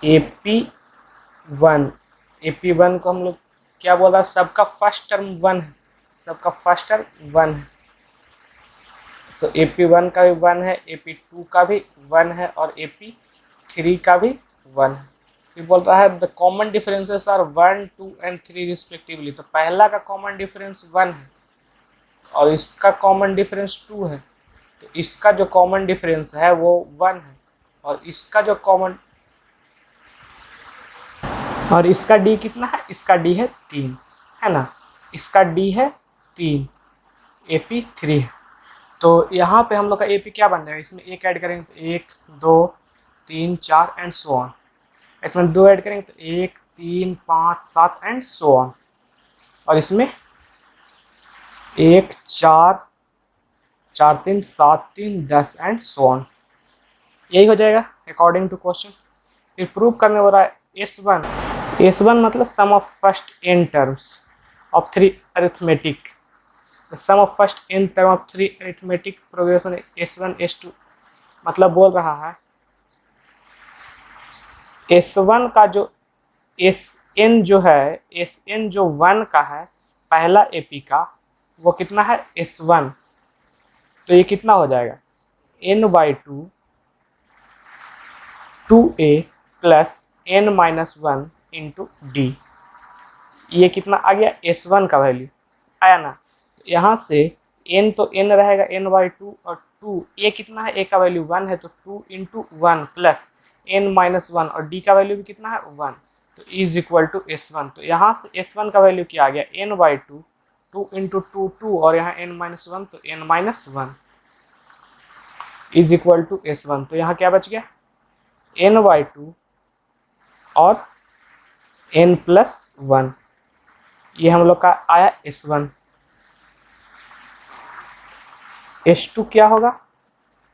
[SPEAKER 1] AP1 AP1 को हम लोग क्या बोला, सबका फर्स्ट टर्म 1 है, सबका फर्स्ट टर्म 1 है। तो AP1 का भी 1 है, AP2 का भी 1 है और AP3 का भी 1 है। फिर बोल रहा है the common differences are 1, 2 and 3 respectively. तो पहला का कॉमन डिफरेंस 1 है और इसका कॉमन डिफरेंस 2 है, तो इसका जो कॉमन डिफरेंस है वो 1 है और इसका जो कॉमन और इसका डी कितना है, इसका डी है 3 है ना, इसका डी है 3, AP3 है। तो यहाँ पे हम लोग का AP क्या बन जाएगा, इसमें एक ऐड करेंगे तो 1 2 3 4 एंड सो ऑन, इसमें 2 ऐड करेंगे तो 1 3 5 7 एंड सो ऑन, और इसमें 1 4 4 3 7 3 10 एंड सो ऑन। यही हो जाएगा अकॉर्डिंग टू क्वेश्चन। फिर प्रूव करने हो रहा है S1 मतलब sum of first n terms of 3 arithmetic, the sum of first n term of 3 arithmetic progression S1 S2, मतलब बोल रहा है S1 का जो Sn जो है, Sn जो 1 का है पहला AP का, वो कितना है S1, तो ये कितना हो जाएगा n/2 2a plus n-1 into D. ये कितना आ गया S1 का वैल्यू आया ना, तो यहाँ से n तो n रहेगा n/2 और 2 a कितना है, a का वैल्यू 1 है तो 2 इंटू 1 प्लस n-1 और d का वैल्यू भी कितना है 1, तो इज इक्वल टू S1। तो यहाँ से S1 का वैल्यू क्या आ गया n/2, 2 इंटू 2 2 और यहाँ n-1 तो n-1 is equal to S1। तो यहाँ क्या बच गया n/2 और n+1, ये हम लोग का आया S1। S2 क्या होगा,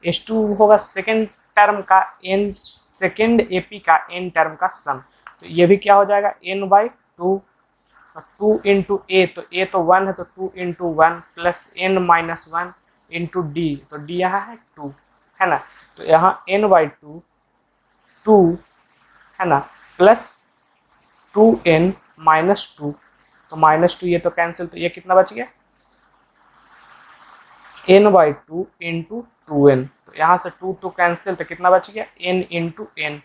[SPEAKER 1] S2 होगा सेकेंड टर्म का n, सेकेंड AP का n टर्म का सम, तो ये भी क्या हो जाएगा n/2, 2 इंटू a, तो a तो 1 है तो 2 into 1 plus n-1 into d, तो d यहाँ है 2 है ना, तो यहाँ n/2 2 है ना प्लस 2n-2, तो -2 ये तो कैंसिल, तो ये कितना बच गया n/2 इंटू 2n, तो यहाँ से 2 2 कैंसिल, तो कितना बच गया n इंटू n,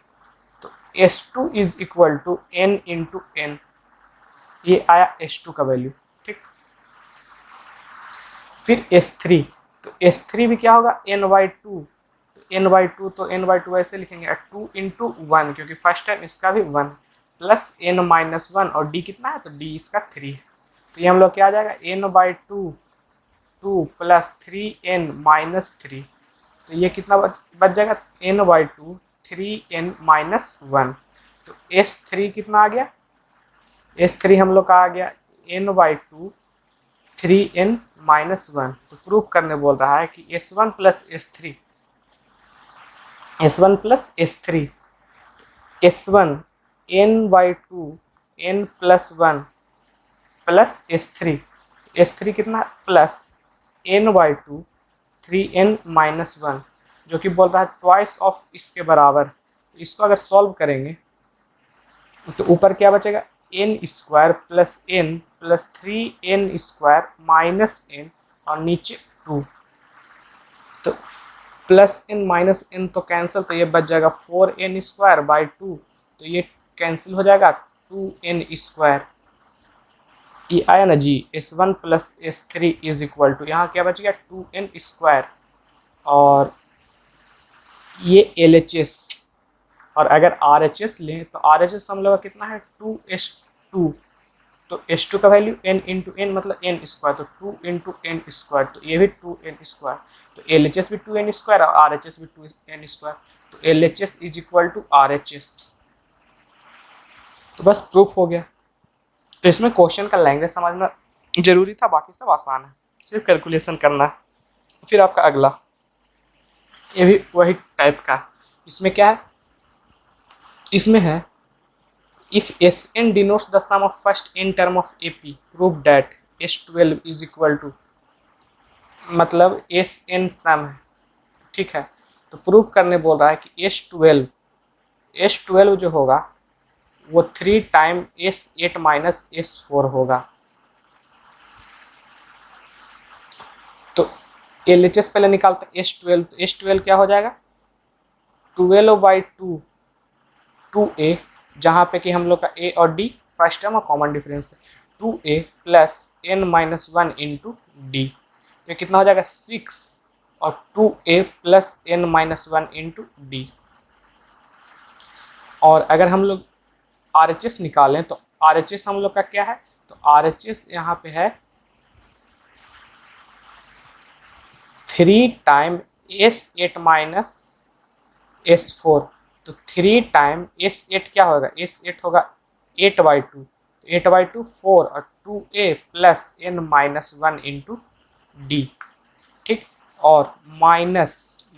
[SPEAKER 1] तो S2 is equal to n into n, ये आया S2 का वैल्यू। ठीक, फिर S3, तो S3 भी क्या होगा n/2, तो n/2 तो n/2 ऐसे लिखेंगे 2 इंटू 1 क्योंकि फर्स्ट टाइम इसका भी 1 प्लस n-1 और d कितना है, तो d इसका 3 है, तो ये हम लोग क्या आ जाएगा n/2 2 प्लस 3n-3, तो ये कितना बच जाएगा n/2 3n-1, तो S3 कितना आ गया, S3 हम लोग का आ गया n/2 3n-1। तो प्रूव करने बोल रहा है कि S1 plus S3 S1 n/2 n+1 plus S3 कितना प्लस n/2 3n-1, जो कि बोल रहा है ट्वाइस ऑफ इसके बराबर, तो इसको अगर सॉल्व करेंगे तो ऊपर क्या बचेगा n² plus n plus 3n² minus n और नीचे 2, तो प्लस n माइनस n तो कैंसिल, तो ये बच जाएगा 4n²/2, तो ये कैंसिल हो जाएगा 2n², ये आया ना जी S1 plus S3 is equal to, यहाँ क्या बच गया 2n², और ये LHS, और अगर RHS लें तो RHS हम लोग का कितना है 2S2, तो S2 का वैल्यू n इंटू n मतलब n², तो 2 इंटू n², तो ये भी 2n², तो LHS भी 2n² और RHS भी 2n², तो LHS is equal to RHS। तो बस प्रूफ हो गया। तो इसमें क्वेश्चन का लैंग्वेज समझना जरूरी था, बाकी सब आसान है, सिर्फ कैलकुलेशन करना है। फिर आपका अगला, ये भी वही टाइप का, इसमें क्या है, इसमें है if Sn denotes the sum of first n term of AP, prove that S12 is equal to, मतलब Sn सम है, ठीक है, तो प्रूव करने बोल रहा है कि S12 जो होगा वो 3 टाइम S8 माइनस S4 होगा, तो LHS पहले निकालते हैं, S12, तो S12 क्या हो जाएगा 12/2 2a, जहाँ पे कि हम लोग का a और d फर्स्ट टर्म और कॉमन डिफरेंस है, 2a plus n-1 into d, तो ये कितना हो जाएगा 6 और 2a plus n-1 into D. और अगर हम लोग RHS निकालें तो RHS हम लोग का क्या है, तो RHS यहाँ पे है 3 टाइम S8 माइनस S4, तो 3 टाइम S8 क्या होगा, S8 होगा 8/2, तो 8/2 4 और 2a plus n-1 into d, ठीक। और माइनस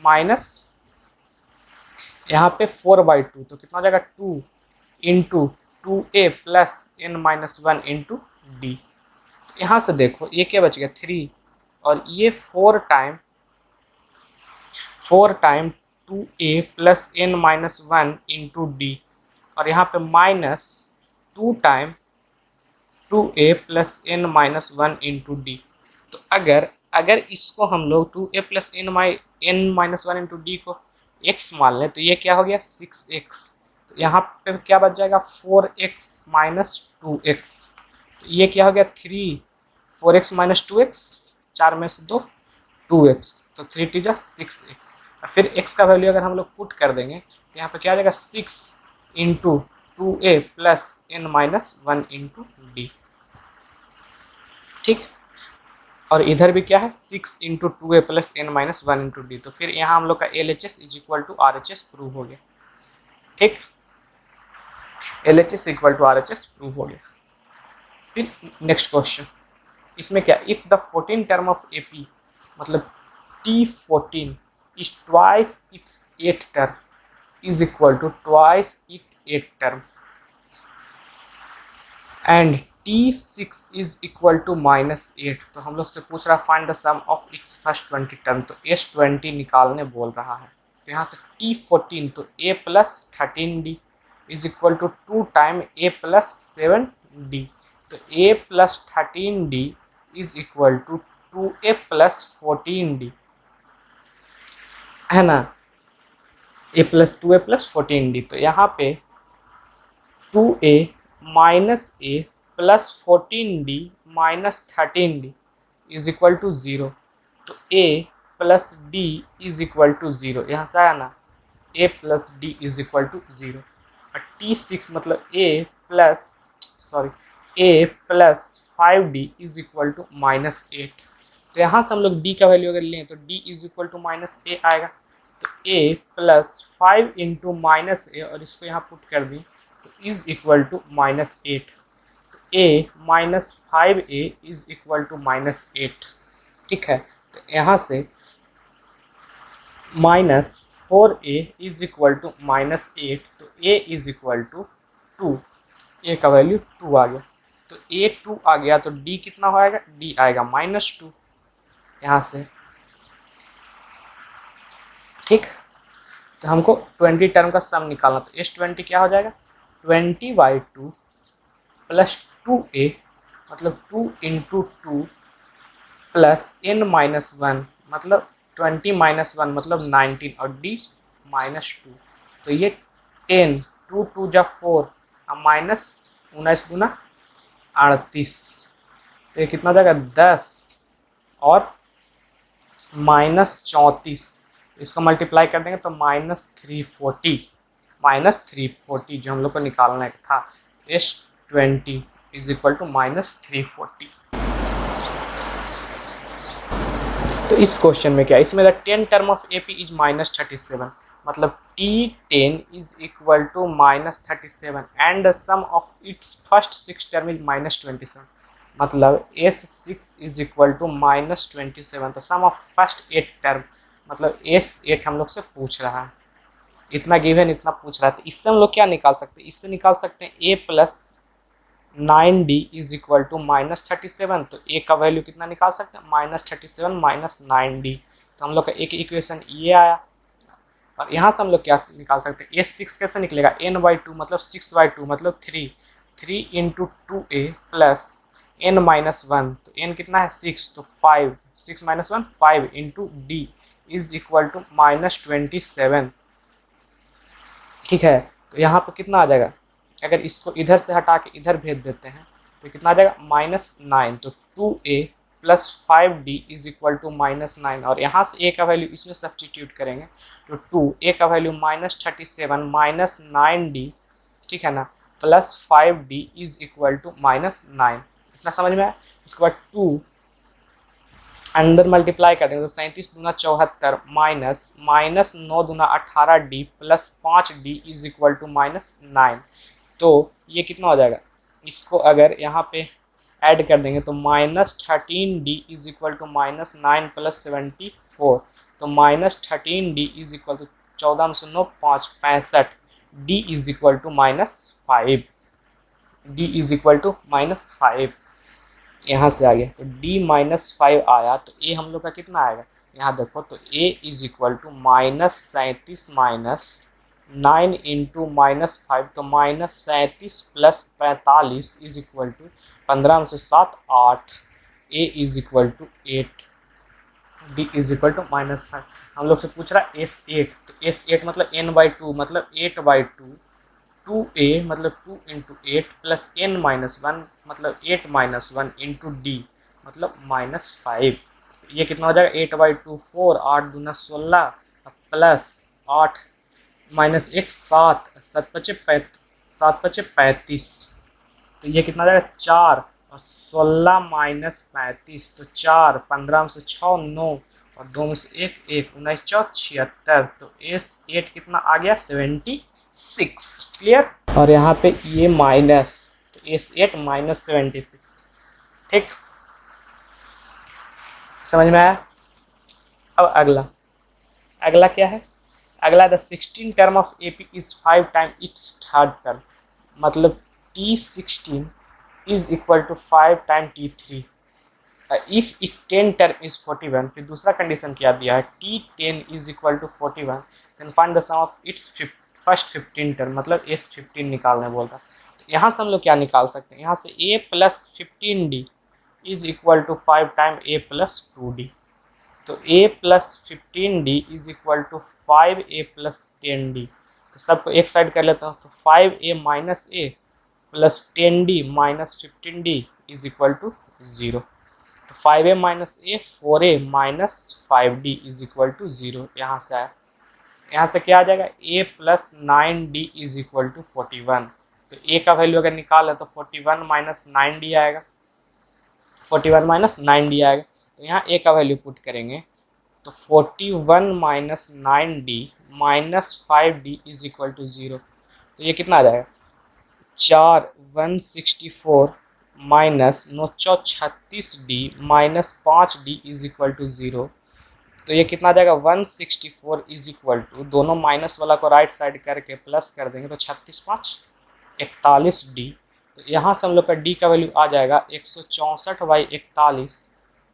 [SPEAKER 1] माइनस यहाँ पे 4/2, तो कितना हो जाएगा 2 into 2a plus n-1 into D. यहाँ से देखो ये क्या बच गया 3, और ये 4 time 2a plus n-1 into D, और यहाँ पे minus 2 time 2a plus n-1 into d. तो अगर इसको हम लोग 2a plus n-1 into D को x मान लें तो ये क्या हो गया 6x, तो यहाँ पे क्या बच जाएगा 4x माइनस 2x, तो ये क्या हो गया 3, 4x माइनस 2x, 4 में से 2 2x, तो 3 × 6x, और फिर x का वैल्यू अगर हम लोग पुट कर देंगे तो यहाँ पे क्या आ जाएगा 6 into 2a plus n-1 into d, ठीक। और इधर भी क्या है 6 into 2a plus n-1 into d, तो फिर यहाँ हम लोग का LHS is equal to RHS prove हो गया, ठीक। LHS equal to RHS prove हो गया। फिर नेक्स्ट क्वेश्चन, इसमें क्या, if the 14 term of AP मतलब T14 is twice its 8th term is equal to twice its 8th term and T6 is equal to -8, तो हम लोग से पूछ रहा find the sum of its first 20 term, तो S20 निकालने बोल रहा है, तो यहाँ से T14 तो a plus 13d is equal to 2 time a plus 7d, तो a plus 13d is equal to 2a plus 14d, है ना, a plus 2a plus 14d, तो यहाँ पे 2a minus a plus 14d minus 13d is equal to 0, तो a plus d is equal to 0, यहाँ से आया ना a plus d is equal to 0, और T6 मतलब a plus 5d is equal to -8, तो यहाँ से हम लोग d का वैल्यू अगर लें तो d is equal to -a आएगा, तो a प्लस 5 इंटू -a, और इसको यहाँ पुट कर दी तो इज इक्वल टू -8, तो a minus 5a is equal to -8, ठीक है। तो यहाँ से -4a इज इक्वल टू -8, तो a is equal to 2, a का वैल्यू 2 आ गया, तो a 2 आ गया, तो d कितना हो आएगा, d आएगा -2 यहाँ से, ठीक। तो हमको 20 टर्म का सम निकालना, तो S20 क्या हो जाएगा 20/2 प्लस 2a मतलब 2 इंटू 2 प्लस n-1 मतलब 20-1 मतलब 19 और d -2, तो ये 10, 2 2 जा 4 और माइनस 19 दूना 38, तो ये कितना हो जाएगा 10 और -34, तो इसको मल्टीप्लाई कर देंगे तो -340 जो हम लोग को निकालना था, S20 इज इक्वल टू -340। तो इस क्वेश्चन में क्या, इसमें the 10 term of AP is -37, मतलब T10 is equal to -37 and the sum of its first 6 term is -27, मतलब S6 इज इक्वल टू -27, तो सम ऑफ फर्स्ट 8 टर्म मतलब S8 हम लोग से पूछ रहा है, इतना गिवन इतना पूछ रहा है, तो इससे हम लोग क्या निकाल सकते हैं, इससे निकाल सकते हैं a plus 9d is equal to -37, तो a का वैल्यू कितना निकाल सकते हैं -37 माइनस 9d, तो हम लोग का एक इक्वेशन ये आया, और यहाँ से हम लोग क्या निकाल सकते हैं S6 कैसे निकलेगा n/2 मतलब 6/2 मतलब 3 into 2a plus n minus one, तो n कितना है 6, तो 5, 6 minus one 5 into D is equal to -27। ठीक है, तो यहाँ पे कितना आ जाएगा, अगर इसको इधर से हटा के इधर भेज देते हैं तो कितना आ जाएगा -9, तो 2a plus 5d is equal to -9, और यहाँ से a का वैल्यू इसमें सब्सटीट्यूट करेंगे तो 2a का वैल्यू -37 माइनस 9d, ठीक है ना, plus 5d is equal to -9। इतना समझ में आया। उसके बाद 2 अंदर मल्टीप्लाई कर देंगे तो 37 दूना 74 माइनस 9 दूना 18d plus 5d is equal to -9। तो ये कितना हो जाएगा, इसको अगर यहाँ पे ऐड कर देंगे तो -13d is equal to -9 plus 74, तो -13d इज इक्वल टू 14 में से 9 5 65, d is equal to -5, d is equal to -5 यहाँ से आ गया, तो d-5 आया, तो a हम लोग का कितना आएगा, यहाँ देखो तो a is equal to -37 minus 9 into -5, तो -37 प्लस 45 इज इक्वल टू 15 में से 7 8, a is equal to 8, d is equal to -5। हम लोग से पूछ रहा है S8, तो S8 मतलब n/2 मतलब 8/2, 2a मतलब 2 इंटू 8 प्लस n माइनस 1 मतलब 8 माइनस 1 इंटू डी मतलब -5। तो ये कितना हो जाएगा 8/2 4, 8 दूना 16 प्लस 8 माइनस 1 7, 7 पचे 35, तो ये कितना हो जाएगा 4 और 16 माइनस 35, तो 4 15 में से 6 9 और 2 में से 1 1 19 4 76, तो S8 कितना आ गया 76। क्लियर। और यहाँ पे ये माइनस, तो S8 -76। ठीक, समझ में आया। अब अगला क्या है, अगला the 16 term of AP is 5 time its third term, मतलब T16 is equal to 5 time T3 if it 10 term is 41। फिर दूसरा कंडीशन क्या दिया है, T10 is equal to 41, then find the sum of its first 15 term, मतलब S15 निकालने बोल रहा। तो यहाँ से हम लोग क्या निकाल सकते हैं, यहाँ से a plus 15d is equal to 5 time a plus 2d, तो a plus 15d is equal to 5a plus 10d, तो सबको एक साइड कर लेता हूँ, तो 5a minus a plus 10d minus 15d is equal to 0, तो 5a minus a 4a minus 5d is equal to 0, यहाँ से आया। यहाँ से क्या आ जाएगा a plus 9d is equal to 41, तो a का वैल्यू अगर निकालें तो 41 माइनस 9d आएगा, 41 माइनस 9d आएगा, तो यहाँ a का वैल्यू पुट करेंगे तो 41 minus 9d minus 5d is equal to 0, तो ये कितना आ जाएगा 4 164 minus 9 36d minus 5d is equal to 0, तो ये कितना आ जाएगा 164 इज इक्वल टू, दोनों माइनस वाला को राइट साइड करके प्लस कर देंगे तो 36 5 41d, तो यहाँ से हम लोग का d का वैल्यू आ जाएगा 164/41,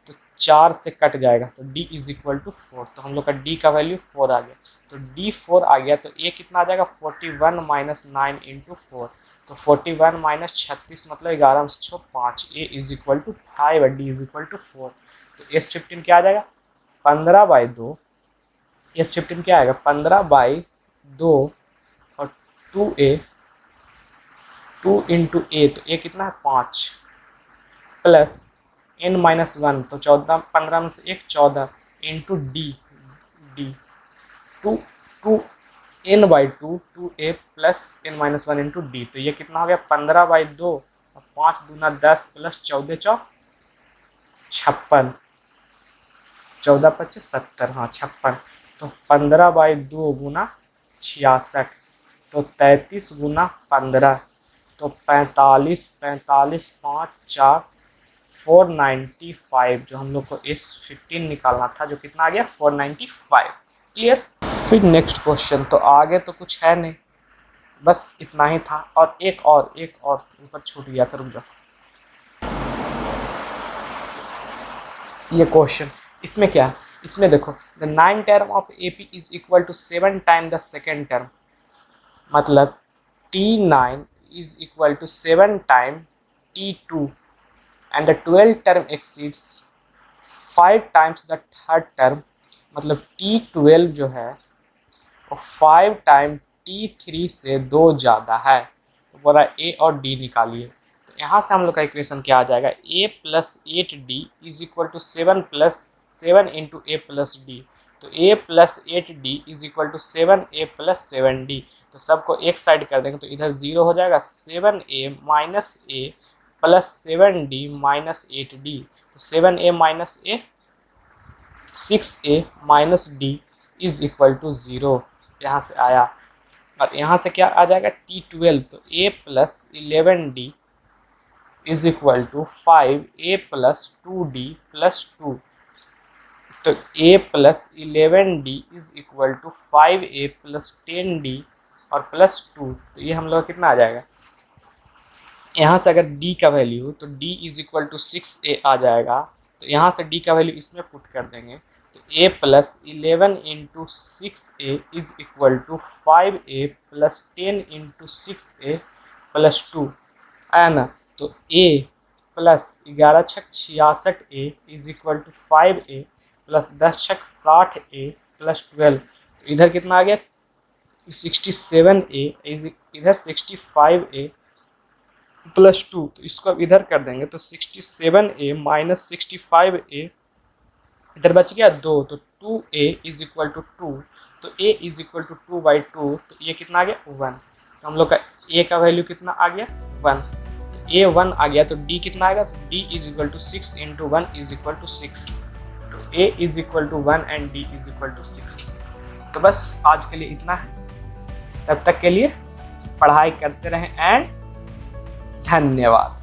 [SPEAKER 1] तो 4 से कट जाएगा तो d इज इक्वल टू 4, तो हम लोग का d का वैल्यू 4 आ गया, तो d 4 आ गया, तो a कितना आ जाएगा 41 माइनस 9 इंटू 4, तो 41 माइनस 36 मतलब 11 में से 5, a इज इक्वल टू 5 और d इज इक्वल टू 4, तो S15 क्या आ जाएगा 15/2, S15 क्या आएगा 15/2 और 2a 2 इंटू a, तो a कितना है 5 प्लस n माइनस 1, तो 14 15 में से 1 14 into d 2 n/2 2a plus n minus 1 into d, तो ये कितना हो गया 15/2 और 5 दूना 10 प्लस 14 चौक 56, 14 25 70, हाँ 56, तो 15/2 गुना 66, तो 33 गुना 15, तो 45 45 5 4 495, जो हम लोग को S15 निकालना था, जो कितना आ गया 495। क्लियर। फिर नेक्स्ट क्वेश्चन, तो आगे तो कुछ है नहीं, बस इतना ही था, और एक और ऊपर छूट गया था, रुक जाओ। ये क्वेश्चन, इसमें क्या है, इसमें देखो the 9 term of AP is equal to 7 time the second term, मतलब T9 is equal to 7 time T2 and the 12th term exceeds 5 times the third term, मतलब T12 जो है वो 5 टाइम T3 से 2 ज़्यादा है। तो बोला A और D निकालिए। तो यहाँ से हम लोग का इक्वेशन क्या आ जाएगा, A plus 8D is equal to 7 into A plus D। तो A plus 8D is equal to 7A plus 7D। तो सबको एक साइड कर देंगे तो इधर 0 हो जाएगा, 7A minus A plus 7D minus 8D। तो 7A minus A 6A minus D is equal to 0, यहाँ से आया। और यहाँ से क्या आ जाएगा, T12। तो A plus 11D is equal to 5A plus 2D plus 2। तो A plus 11D is equal to 5A plus 10D और प्लस 2। तो ये हम लोग कितना आ जाएगा, यहाँ से अगर D का वैल्यू तो D is equal to 6A आ जाएगा। तो यहाँ से D का वैल्यू इसमें पुट कर देंगे तो A plus 11 into 6A is equal to 5A plus 10 into 6A plus 2 आया ना। तो A प्लस 11 छक 66A is equal to 5A plus 10 छक 60A प्लस 12। तो इधर कितना आ गया 67A, इधर 65A प्लस 2। तो इसको अब इधर कर देंगे तो 67A माइनस 65A, इधर बच गया 2। तो 2A इज इक्वल टू 2। तो A इज इक्वल टू 2/2। तो ये कितना आ गया 1। तो हम लोग का A का वैल्यू कितना आ गया 1। तो A 1 आ गया। तो D कितना आएगा, तो D is equal to 6 into 1 is equal to 6। तो A is equal to 1 and D is equal to 6। तो बस आज के लिए इतना है। तब तक के लिए पढ़ाई करते रहें एंड धन्यवाद।